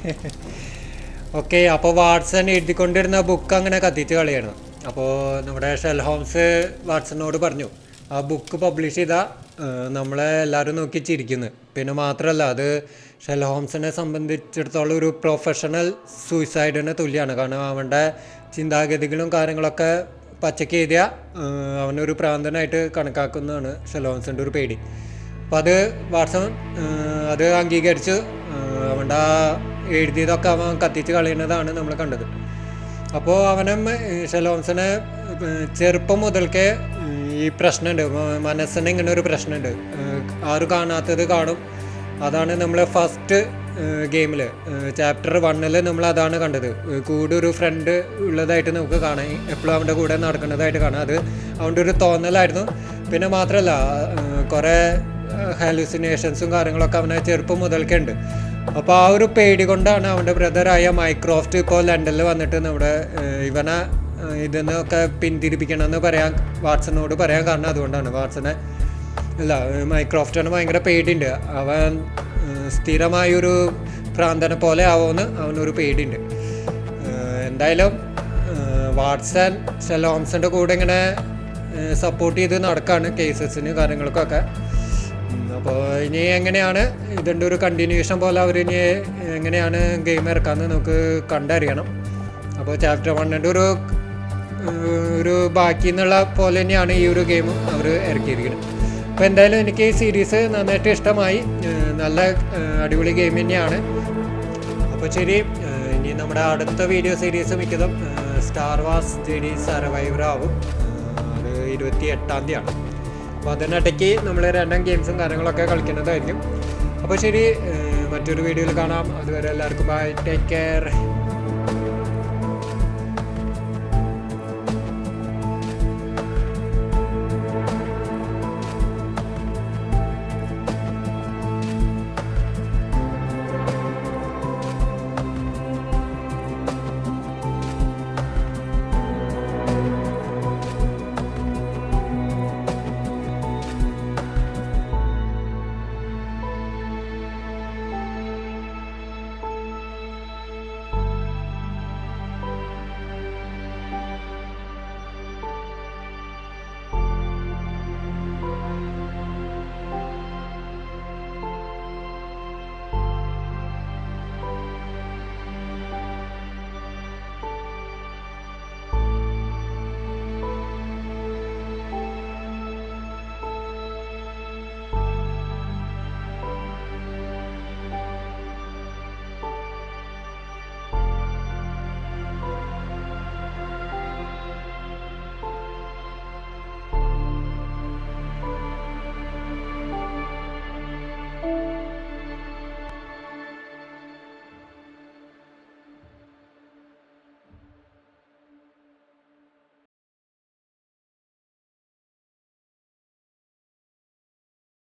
Okay, അപ്പോൾ Watson എഴുതിക്കൊണ്ടിരുന്ന book അങ്ങനെ കത്തിച്ച് കളയണം. അപ്പോൾ നമ്മുടെ ഷെർലോക്ക് ഹോംസ് വാട്സണിനോട് പറഞ്ഞു, ആ ബുക്ക് പബ്ലിഷ് ചെയ്താൽ നമ്മളെ എല്ലാവരും നോക്കി ചിരിക്കുന്നു. പിന്നെ മാത്രമല്ല, അത് ഷെർലോക്ക് ഹോംസിനെ സംബന്ധിച്ചിടത്തോളം ഒരു പ്രൊഫഷണൽ സൂയിസൈഡിന് തുല്യമാണ്. കാരണം അവൻ്റെ ചിന്താഗതികളും കാര്യങ്ങളൊക്കെ പച്ചയ്ക്ക് എഴുതിയാൽ അവനൊരു പ്രാന്തനായിട്ട് കണക്കാക്കുന്നതാണ് ഷെർലോക്ക് ഹോംസിൻ്റെ ഒരു പേടി. അപ്പോൾ അത് വാട്സൺ അത് അംഗീകരിച്ച് അവൻ്റെ എഴുതിയതൊക്കെ അവൻ കത്തിച്ച് കളയുന്നതാണ് നമ്മൾ കണ്ടത്. അപ്പോൾ അവനും ഷെർലോക്ക് ഹോംസിനെ ചെറുപ്പം മുതൽക്കേ ഈ പ്രശ്നമുണ്ട്, മനസ്സിന് ഇങ്ങനെ ഒരു പ്രശ്നമുണ്ട്. ആരും കാണാത്തത് കാണും. അതാണ് നമ്മൾ ഫസ്റ്റ് ഗെയിമിൽ ചാപ്റ്റർ 1 നമ്മൾ അതാണ് കണ്ടത്. കൂടെ ഒരു ഫ്രണ്ട് ഉള്ളതായിട്ട് നമുക്ക് കാണാം, എപ്പോഴും അവൻ്റെ കൂടെ നടക്കുന്നതായിട്ട് കാണാം. അത് അവൻ്റെ ഒരു തോന്നലായിരുന്നു. പിന്നെ മാത്രമല്ല, കുറേ ഹാലൂസിനേഷൻസും കാര്യങ്ങളൊക്കെ അവനെ ചെറുപ്പം മുതൽക്കേ ഉണ്ട്. അപ്പോൾ ആ ഒരു പേടി കൊണ്ടാണ് അവൻ്റെ ബ്രദറായ മൈക്രോഫ്റ്റ് ഇപ്പോൾ ലണ്ടനിൽ വന്നിട്ട് നമ്മുടെ ഇവനെ ഇതെന്നൊക്കെ പിന്തിരിപ്പിക്കണമെന്ന് വാട്സണിനോട് പറയാൻ കാരണം അതുകൊണ്ടാണ്. വാട്സനെ അല്ല, മൈക്രോഫ്റ്റിന് ഭയങ്കര പേടിയുണ്ട്. അവൻ സ്ഥിരമായൊരു പ്രാന്തനെ പോലെ ആവുമെന്ന് അവനൊരു പേടിയുണ്ട്. എന്തായാലും വാട്സൺ ഷെർലോക്ക് ഹോംസിൻ്റെ കൂടെ ഇങ്ങനെ സപ്പോർട്ട് ചെയ്ത് നടക്കുകയാണ് കേസസിന് കാര്യങ്ങൾക്കൊക്കെ. അപ്പോൾ ഇനി എങ്ങനെയാണ് ഇതിൻ്റെ ഒരു കണ്ടിന്യൂഷൻ പോലെ അവരിനി എങ്ങനെയാണ് ഗെയിം ഇറക്കാമെന്ന് നമുക്ക് കണ്ടറിയണം. അപ്പോൾ ചാപ്റ്റർ 1 ഒരു ബാക്കി എന്നുള്ള പോലെ തന്നെയാണ് ഈ ഒരു ഗെയിമും അവർ ഇറക്കിയിരിക്കുന്നത്. അപ്പോൾ എന്തായാലും എനിക്ക് ഈ സീരീസ് നന്നായിട്ട് ഇഷ്ടമായി. നല്ല അടിപൊളി ഗെയിം തന്നെയാണ്. അപ്പോൾ ശരി, ഇനി നമ്മുടെ അടുത്ത വീഡിയോ സീരീസ് മിക്കതും സ്റ്റാർ വാർസ് ജെഡി സർവൈവർ ആവും. അത് 28-ാം തീയതിയാണ്. അപ്പോൾ അതിനിടയ്ക്ക് നമ്മൾ രണ്ടാം ഗെയിംസും കാര്യങ്ങളൊക്കെ കളിക്കുന്നതായിരിക്കും. അപ്പോൾ ശരി, മറ്റൊരു വീഡിയോയിൽ കാണാം. അതുവരെ എല്ലാവർക്കും ബൈ, ടേക്ക് കെയർ.